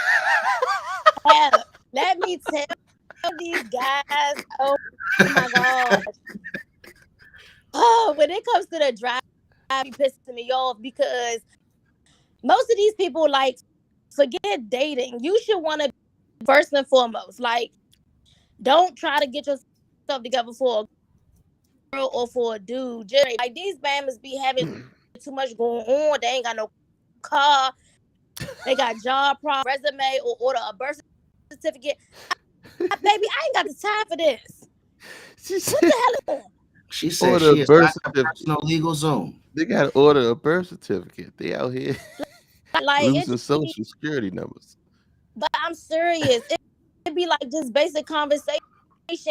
Hell, let me tell these guys. Oh my god! Oh, when it comes to the drive, be pissing me off because most of these people like forget dating. You should want to first and foremost like don't try to get yourself together for a girl or for a dude. Just like these bammers be having too much going on. They ain't got no car. They got job problems, resume, or order a birth certificate. Baby, I ain't got the time for this.
She
What
said,
the hell?
She said
order a
she is
birth
not in a
certificate.
personal legal zone.
They got to order a birth certificate. They out here
Like it
losing
just be,
social security numbers.
but I'm serious. It be like just basic conversation.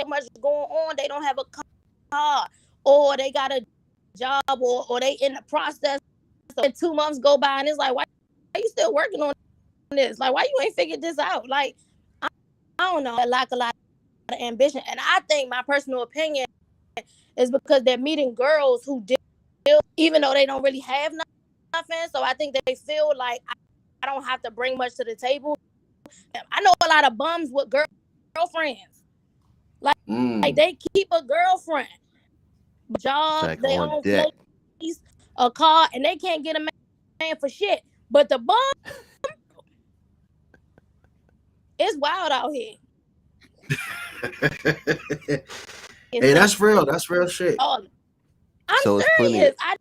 Much going on. They don't have a car, or they got a job, or they in the process. So 2 months go by, and it's like, why are you still working on this? Like, why you ain't figured this out? Like, I don't know. I lack a lot of ambition, and I think my personal opinion is because they're meeting girls who deal, even though they don't really have nothing. So I think they feel like I don't have to bring much to the table. I know a lot of bums with girlfriends. Like
Mm.
they keep a girlfriend,
It's
job,
like
they
on
own
deck.
place, a car, and they can't get a man for shit. But the bum is wild out here.
Hey, that's real. That's real shit.
I'm
So it's plenty.
serious. I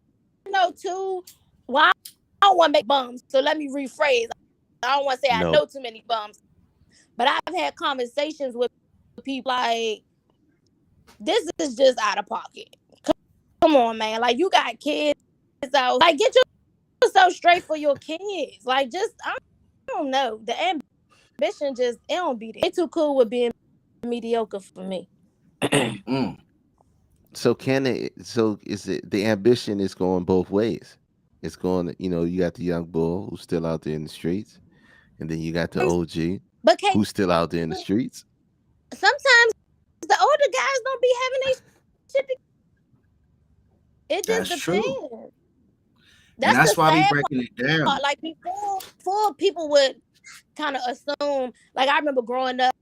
know too. Well, I don't want to make bums, so let me rephrase. I don't want to say I
No.
know too many bums, but I've had conversations with people like, this is just out of pocket. Come on, man. Like, you got kids out. Like, get yourself straight for your kids. Like, just, I don't know. The ambition just, it don't be there. They too cool with being mediocre for me.
Mm.
So can it? So is it the ambition is going both ways? It's going. You got the young bull who's still out there in the streets, and then you got the OG
But Kate,
who's still out there in the streets.
sometimes the older guys don't be having their shit. It just
That's true.
depends.
And
That's the
that's why we
sad
breaking it
part.
down.
Like before people would kind of assume. Like I remember growing up,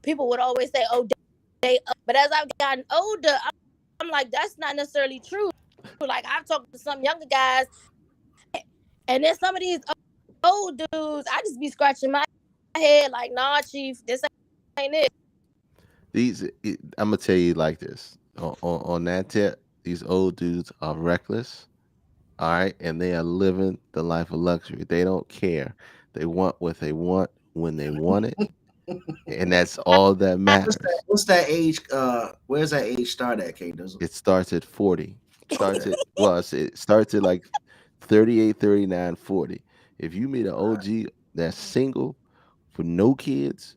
people would always say, "Oh, they." But as I've gotten older, I'm like, that's not necessarily true. Like I've talked to some younger guys, and then some of these old dudes, I just be scratching my head like, "Nah, chief, this ain't it."
I'm gonna tell you like this. On that tip, these old dudes are reckless. All right, and they are living the life of luxury. They don't care. They want what they want when they want it, and that's all that matters.
What's that age? Where's that age start at, K Dizzle?
It starts at 40. It starts at like 38, 39, 40. If you meet an OG that's single for no kids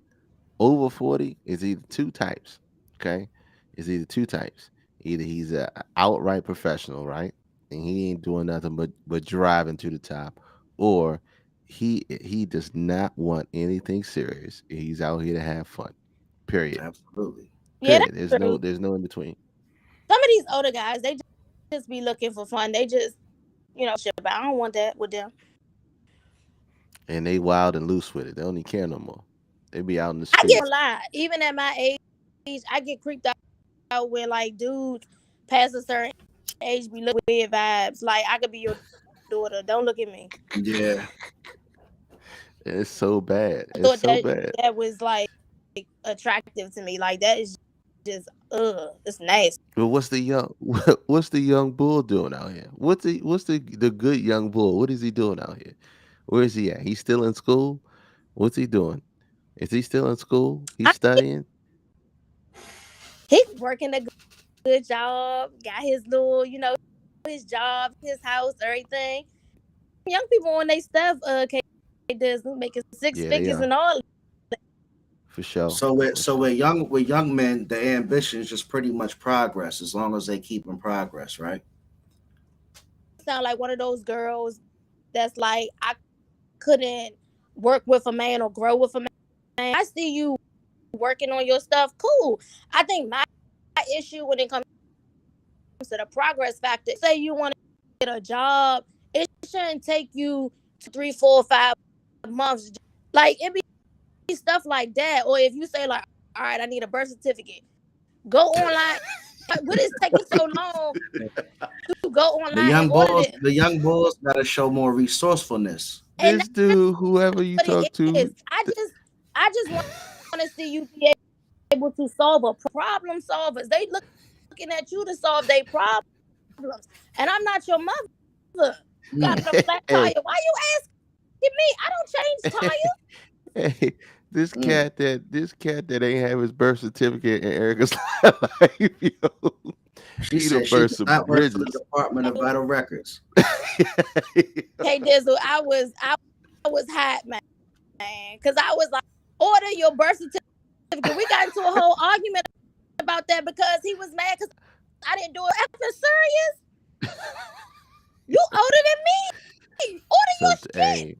over 40, is either two types. Okay? Is either two types. Either he's a outright professional, right? And he ain't doing nothing but driving to the top, or he does not want anything serious. He's out here to have fun. Period.
Absolutely.
Yeah,
Period.
that's true.
There's no in between.
Some of these older guys, they just be looking for fun. They just, shit. But I don't want that with them.
And they wild and loose with it. They don't even care no more. They be out in the
I get a
streets.
lot. Even at my age, I get creeped out when like dudes past a certain age be looking weird vibes. Like I could be your daughter. Don't look at me.
Yeah.
It's so bad.
I
It's
thought
so bad.
that was like attractive to me. Like that is just it's nasty.
But what's the young bull doing out here? What's the good young bull? What is he doing out here? Where is he at? He's still in school? What's he doing? Is he still in school? He's
I
studying?
He working a good job, got his little, his job, his house, everything. Young people on they stuff, K does making six
Yeah, they
figures
are
and all.
for sure.
So
For
so
sure.
with young men, the ambition is just pretty much progress as long as they keep in progress, right?
Sound like one of those girls that's like, I couldn't work with a man or grow with a man. I see you working on your stuff. Cool. I think my issue when it comes to the progress factor, say you want to get a job, it shouldn't take you 2, 3, 4, 5 months. Like it be stuff like that. Or if you say like, all right, I need a birth certificate. Go online. What is taking so long to go
The
online and
young
order
bulls,
this?
the young bulls got to show more resourcefulness.
And
This dude, whoever you
that's what
talk
it
to,
is. I just want to see you be able to solve a problem solvers. They looking at you to solve their problems. And I'm not your mother. You got
Mm,
a flat tire.
hey,
Why you asking me? I don't change tires.
hey,
mm.
this cat that ain't have his birth certificate in Erica's life, yo,
She
he done
said she
burst
does
some
not work for the
bridges.
Department of Vital Records.
Hey Dizzle, I was hot, man. Cause I was like, order your birth certificate. We got into a whole argument about that because he was mad because I didn't do it. After serious, you older than me. Order
Some,
your shit.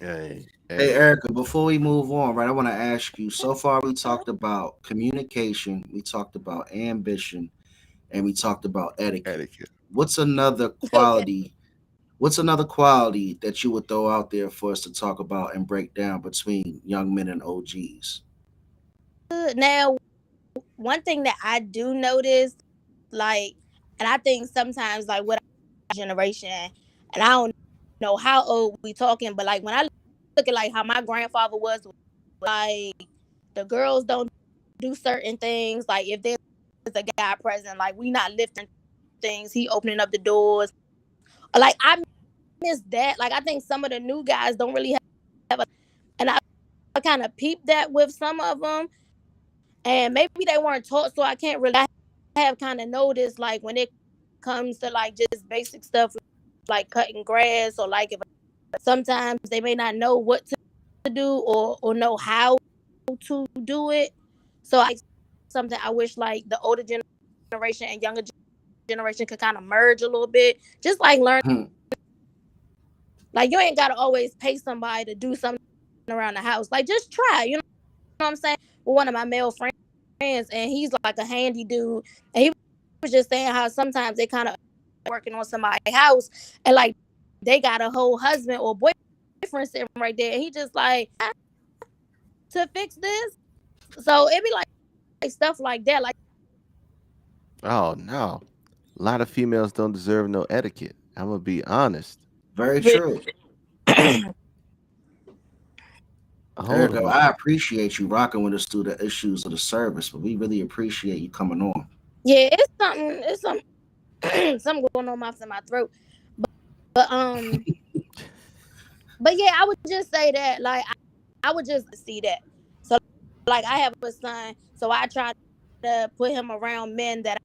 Hey
hey.
Erica, before we move on, right, I want to ask you. So far, we talked about communication, we talked about ambition, and we talked about etiquette.
Etiquette.
What's another
Okay.
quality? What's another quality that you would throw out there for us to talk about and break down between young men and OGs?
Now, one thing that I do notice, like, and I think sometimes, like, with our generation, and I don't know how old we talking, but like when I look at like how my grandfather was, like the girls don't do certain things. Like if there's a guy present, like we not lifting things, he opening up the doors. Like I miss that. Like I think some of the new guys don't really have, and I kind of peeped that with some of them, and maybe they weren't taught, so I can't really. I have kind of noticed like when it comes to like just basic stuff like cutting grass or like if sometimes they may not know what to do or know how to do it. So I something I wish like the older generation and younger generation could kind of merge a little bit. Just like learn,
Hmm.
like you ain't gotta always pay somebody to do something around the house. Like just try, you know what I'm saying? With one of my male friends, and he's like a handy dude, and he was just saying how sometimes they kind of working on somebody's house, and like they got a whole husband or boyfriend sitting right there, and he just like to fix this. So it be like stuff like that. Like
Oh no, a lot of females don't deserve no etiquette. I'm gonna be honest.
Very true.
Hold
Erica,
on.
I appreciate you rocking with us through the issues of the service, but we really appreciate you coming on.
yeah, it's something going on my throat. But but yeah, I would just say that like I would just see that. So like I have a son, so I try to put him around men that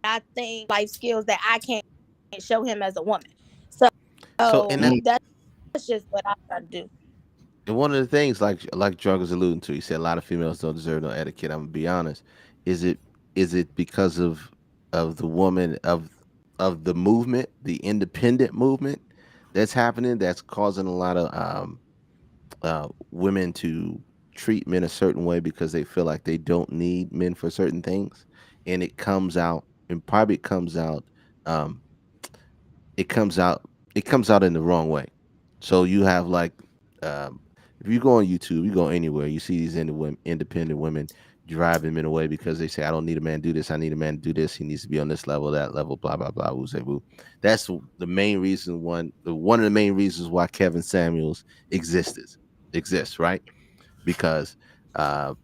I think life skills that I can't show him as a woman.
So,
So
Mm.
that's just what I try to do.
and one of the things, like Drug was alluding to, he said a lot of females don't deserve no etiquette. I'm gonna be honest. Is it is it because of the woman of the movement, the independent movement that's happening, that's causing a lot of women to treat men a certain way because they feel like they don't need men for certain things, and it comes out, and probably um, it comes out it comes out in the wrong way. So you have like um if you go on YouTube, you go anywhere, you see these independent women driving men away because they say, I don't need a man to do this, I need a man to do this, he needs to be on this level, that level, blah blah blah, woo say woo. That's the main reason, one of the main reasons why Kevin Samuels exists, right? Because uh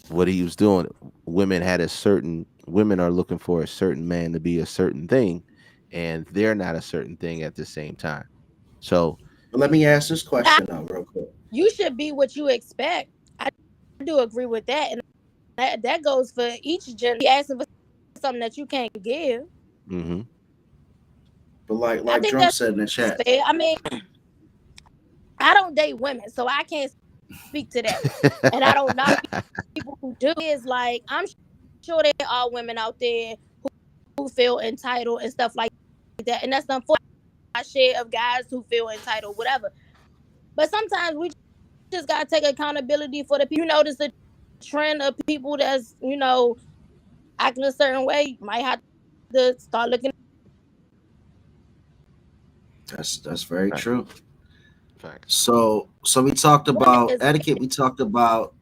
what he was doing, women are looking for a certain man to be a certain thing, and they're not a certain thing at the same time. So
But let me ask this
I,
question though, real quick.
you should be what you expect. I do agree with that, and that goes for each generation. You asking for something that you can't give.
Mm-hmm.
But
I
like
think
Drum
that's
said in the chat,
fair. I mean, I don't date women, so I can't speak to that. And I don't knock people who do. Is like I'm sure there are women out there who feel entitled and stuff like that, and that's unfortunate. I share of guys who feel entitled, whatever. But sometimes we just gotta take accountability for the people. You notice the trend of people that's acting a certain way. You might have to start looking.
that's very
Facts.
true.
Facts.
So we talked
Women
about
is
etiquette. We talked about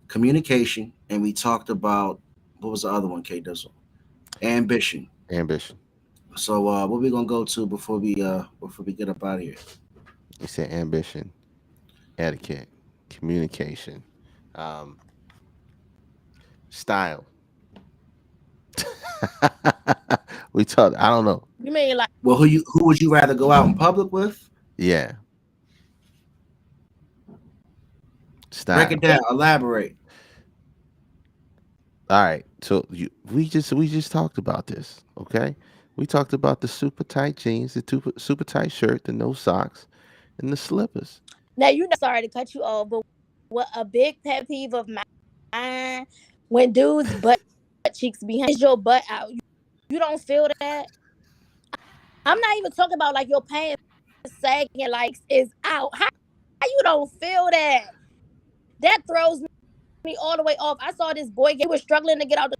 communication, and we talked about what was the other one, K Dizzle? Ambition.
Ambition.
So what we gonna go to before we get up out of here?
You said ambition, etiquette, communication, um, style. We talked. I don't know.
you mean like
Well, who would you rather go out in public with?
Yeah,
Break it
style.
down. Elaborate.
All right. So we just talked about this. Okay. We talked about the super tight jeans, the super tight shirt, the no socks, and the slippers.
now sorry to cut you off, but what a big pet peeve of mine when dudes butt cheeks behind your butt out. You don't feel that? I'm not even talking about like your pants sagging like is out. How you don't feel that? That throws me all the way off. I saw this boy he was struggling to get out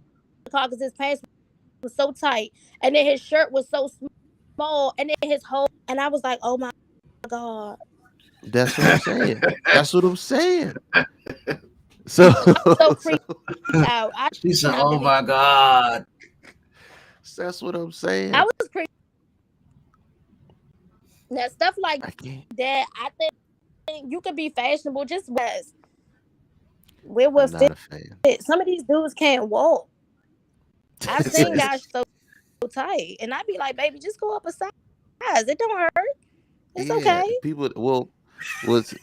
the car because his pants was so tight, and then his shirt was so small, and then his whole. And I was like, oh my god.
That's what I'm saying. That's what I'm saying. So,
So
so
creeped out. I
She said,
not
"Oh
believe
my God."
that's what I'm
I
saying.
was creeped. Now stuff like
I can't.
that, I think you could be fashionable just as where will
I'm not
fit.
a fan.
Some of these dudes can't walk. I've
It's,
seen
it's,
guys so tight, and I'd be like, baby, just go up a size. It don't hurt. It's
Yeah,
okay.
people. Well, was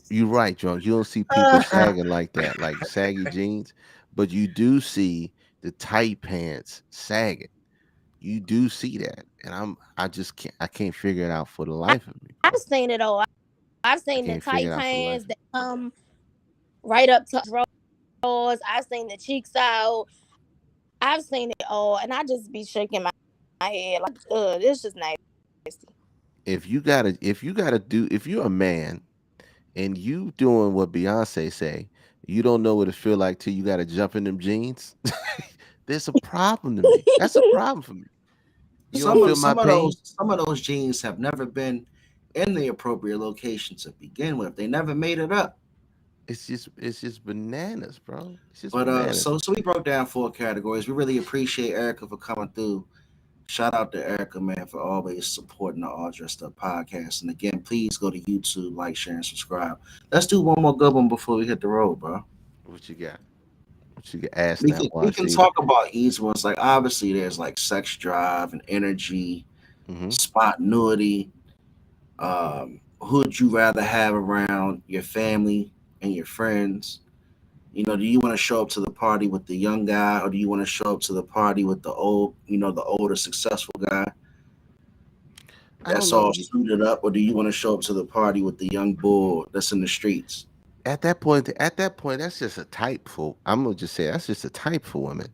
you right, drunk. You don't see people sagging like that, like saggy jeans, but you do see the tight pants sagging. You do see that, and I just can't figure it out for the
I,
life of me,
I've
bro.
seen it all. I've
I
seen the
can't figure
tight
it out for the life
pants
of
that
me.
come right up to drawers. I've seen the cheeks out. I've seen it all, and I just be shaking my head like, this is nasty.
If you're a man and you doing what Beyonce say, you don't know what it feel like till you gotta jump in them jeans. There's a problem to me. That's a problem for me. You don't
some
feel
of
my
some of
pain.
those some of those jeans have never been in the appropriate location to begin with. They never made it up.
It's just bananas, bro. It's just
But
bananas.
so we broke down 4 categories. We really appreciate Erica for coming through. Shout out to Erica, man, for always supporting the All Dressed Up podcast. And again, please go to YouTube, like, share, and subscribe. Let's do one more good one before we hit the road, bro.
What you got? What you got? Ask
We
now,
can we
watch
can
see.
talk about each ones. Like obviously, there's like sex drive and energy,
Mm-hmm.
spontaneity. Who would you rather have around your family and your friends? Do you want to show up to the party with the young guy, or do you want to show up to the party with the older, successful guy
I don't
that's
know.
all suited up, or do you want to show up to the party with the young bull that's in the streets?
At that point, that's just a type for. I'm gonna just say that's just a type for women.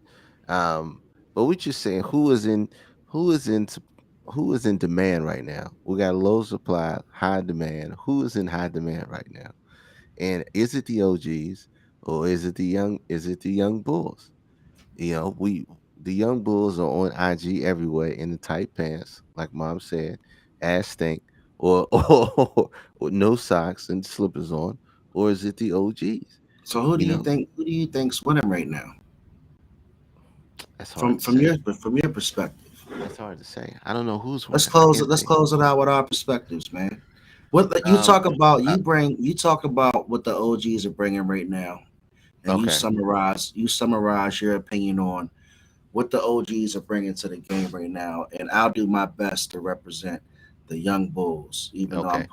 But we just saying who is in who is in demand right now. We got low supply, high demand. Who is in high demand right now? And is it the OGs or is it the young bulls? The young bulls are on IG everywhere in the tight pants, like mom said, ass stink, or or no socks and slippers on, or is it the OGs?
So who do
You
you
know,
think who do you think's winning right now
that's hard
from
to
from your
say.
from your perspective?
That's hard to say. I don't know who's
Let's
winning. I
close it.
can't
Let's
think.
close it out with our perspectives, man. What you
Um,
talk about?
uh,
You talk about what the OGs are bringing right now, and you
okay,
summarize your opinion on what the OGs are bringing to the game right now. And I'll do my best to represent the young bulls, even though I'm
okay,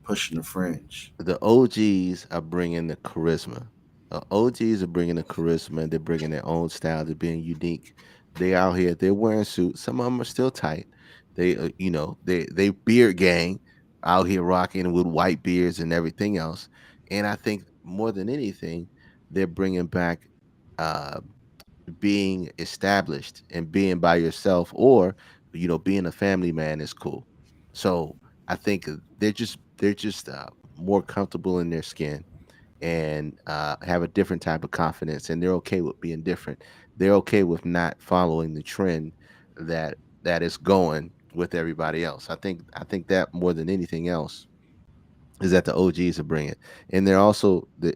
pushing the fringe.
The OGs are bringing the charisma. OGs are bringing the charisma. And they're bringing their own style. They're being unique. They out here. They're wearing suits. Some of them are still tight. They, they beard gang out here rocking with white beards and everything else. And I think more than anything, they're bringing back uh, being established and being by yourself, or being a family man is cool. So I think they're just more comfortable in their skin, and have a different type of confidence, and they're okay with being different. They're okay with not following the trend that is going with everybody else. I think that more than anything else is that the OGs are bringing, and they're also the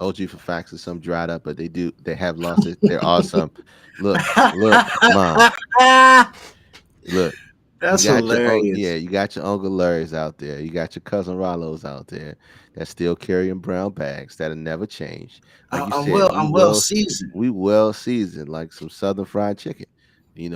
OG for facts is some dried up, but they have lost it. They're awesome. Look, mom, look. You
That's
got your
hilarious.
you got your Uncle Larry's out there. You got your cousin Rollo's out there that's still carrying brown bags that'll never change. Like you said,
I'm well seasoned.
we well seasoned like some Southern fried chicken. We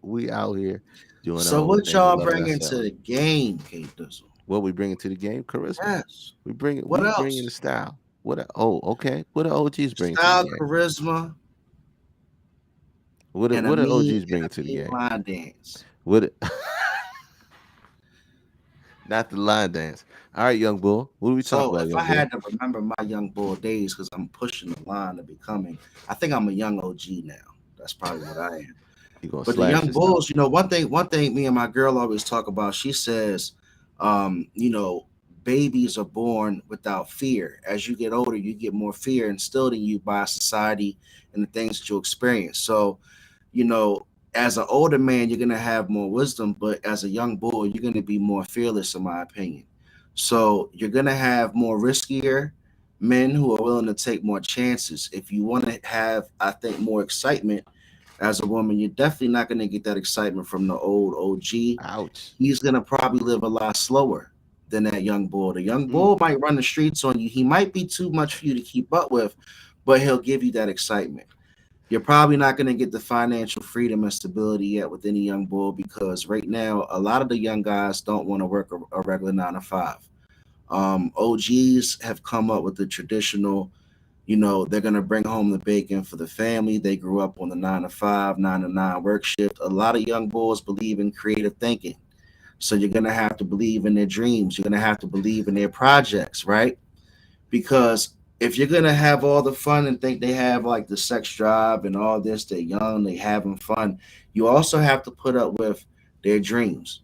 we out here doing our
So
own
what
thing and
y'all
loving
bringing to
ourselves.
the game, K Dizzle?
What we bringing to the game? Charisma.
Yes. What
We bringing the
else?
style. Okay. What the OGs bringing to the
Style,
game?
charisma, and a
What the
mean
OGs bringing to the game?
line dance.
What not the line dance. All right, young bull. What are we talking
So
about,
if I
young bull?
had to remember my young boy days, because I'm pushing the line of becoming, I think I'm a young OG now. That's probably what I am.
You gonna
But the
slash
young
yourself?
bulls, one thing me and my girl always talk about, she says, um, you know, babies are born without fear. As you get older, you get more fear instilled in you by society and the things that you experience. So, you know, as an older man, you're gonna have more wisdom, but as a young boy, you're gonna be more fearless, in my opinion. So you're gonna have more riskier men who are willing to take more chances. If you want to have, I think, more excitement as a woman, you're definitely not going to get that excitement from the old OG.
Ouch.
He's going to probably live a lot slower than that young bull. The young
Mm.
bull might run the streets on you. He might be too much for you to keep up with, but he'll give you that excitement. You're probably not going to get the financial freedom and stability yet with any young bull, because right now, a lot of the young guys don't want to work a regular 9 to 5. OGs have come up with the traditional, they're going to bring home the bacon for the family. They grew up on the 9 to 5, 9 to 9 work shift. A lot of young boys believe in creative thinking. So you're going to have to believe in their dreams. You're going to have to believe in their projects, right? Because if you're going to have all the fun and think they have like the sex drive and all this, they're young, they having fun, you also have to put up with their dreams.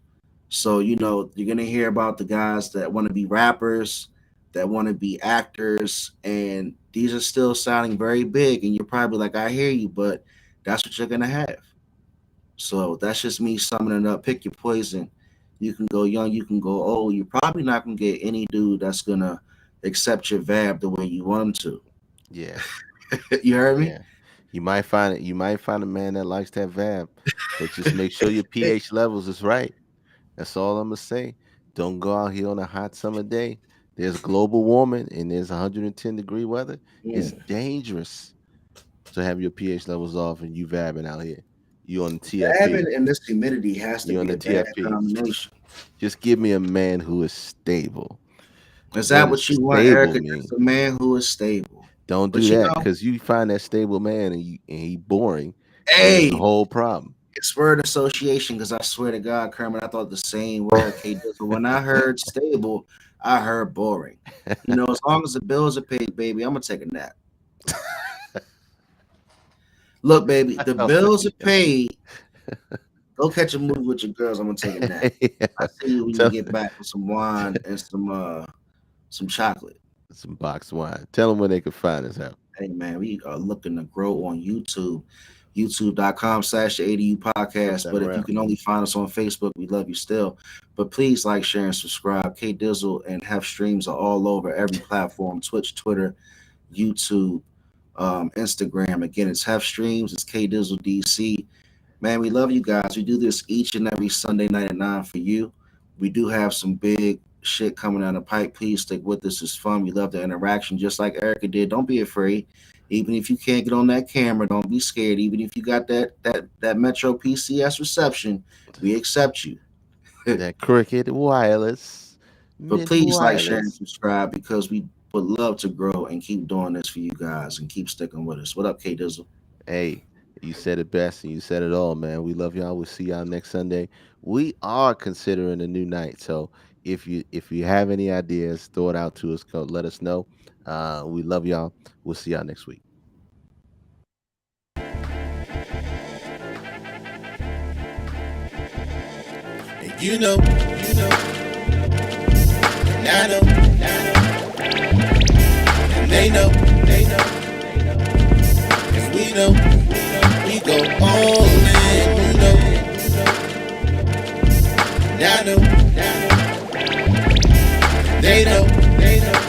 So, you're going to hear about the guys that want to be rappers, that want to be actors, and these are still sounding very big. And you're probably like, I hear you, but that's what you're going to have. So that's just me summing it up. Pick your poison. You can go young, you can go old. You're probably not going to get any dude that's going to accept your vab the way you want him
Yeah,
to. You heard me?
yeah. You might find a man that likes that vab, but just make sure your pH levels is right. That's all I'm gonna say. Don't go out here on a hot summer day. There's global warming and there's 110-degree weather. It's
Mm.
dangerous to have your pH levels off and you vabbing out here. You on the TFP.
Vabbing and this humidity has to
You on
be
the
a bad
TFP.
combination.
Just give me a man who is stable.
Is
What
that
does
what you want,
stable
Erica? Just
mean?
a man who is stable.
Don't do
But
that because you find that stable man and he boring. There's a
hey,
whole problem.
it's word association, because I swear to God, Kermit, I thought the same word, K Dizzle. When I heard stable, I heard boring. As long as the bills are paid, baby, I'm gonna take a nap. Look, baby, the
Oh,
bills are
yeah.
paid. Go catch a movie with your girls. I'm gonna take a nap. I
Yeah.
see you when you
Tell
get back with some wine and some chocolate.
some box wine. Tell them where they can find us out.
Hey man, we are looking to grow on YouTube. YouTube.com/ADU
Flip
podcast.
that
But if you
around.
can only find us on Facebook, we love you still. But please like, share, and subscribe. K Dizzle and Hef Streams are all over every platform: Twitch, Twitter, YouTube, Instagram. Again, it's Hef Streams, it's K Dizzle DC. Man, we love you guys. We do this each and every Sunday night at 9 for you. We do have some big shit coming down the pipe. Please stick with us. It's fun. We love the interaction, just like Erica did. Don't be afraid. Even if you can't get on that camera, don't be scared. Even if you got that Metro PCS reception, we accept you.
That Cricket Wireless.
But
Mint
please like, share, and
Wireless.
subscribe because we would love to grow and keep doing this for you guys and keep sticking with us. What up, K Dizzle?
Hey, you said it best and you said it all, man. We love y'all. We'll see y'all next Sunday. We are considering a new night. So if you have any ideas, throw it out to us. Let us know. We love y'all. We'll see y'all next week.
And and I know, and they know, and we go all in. And I know, they know.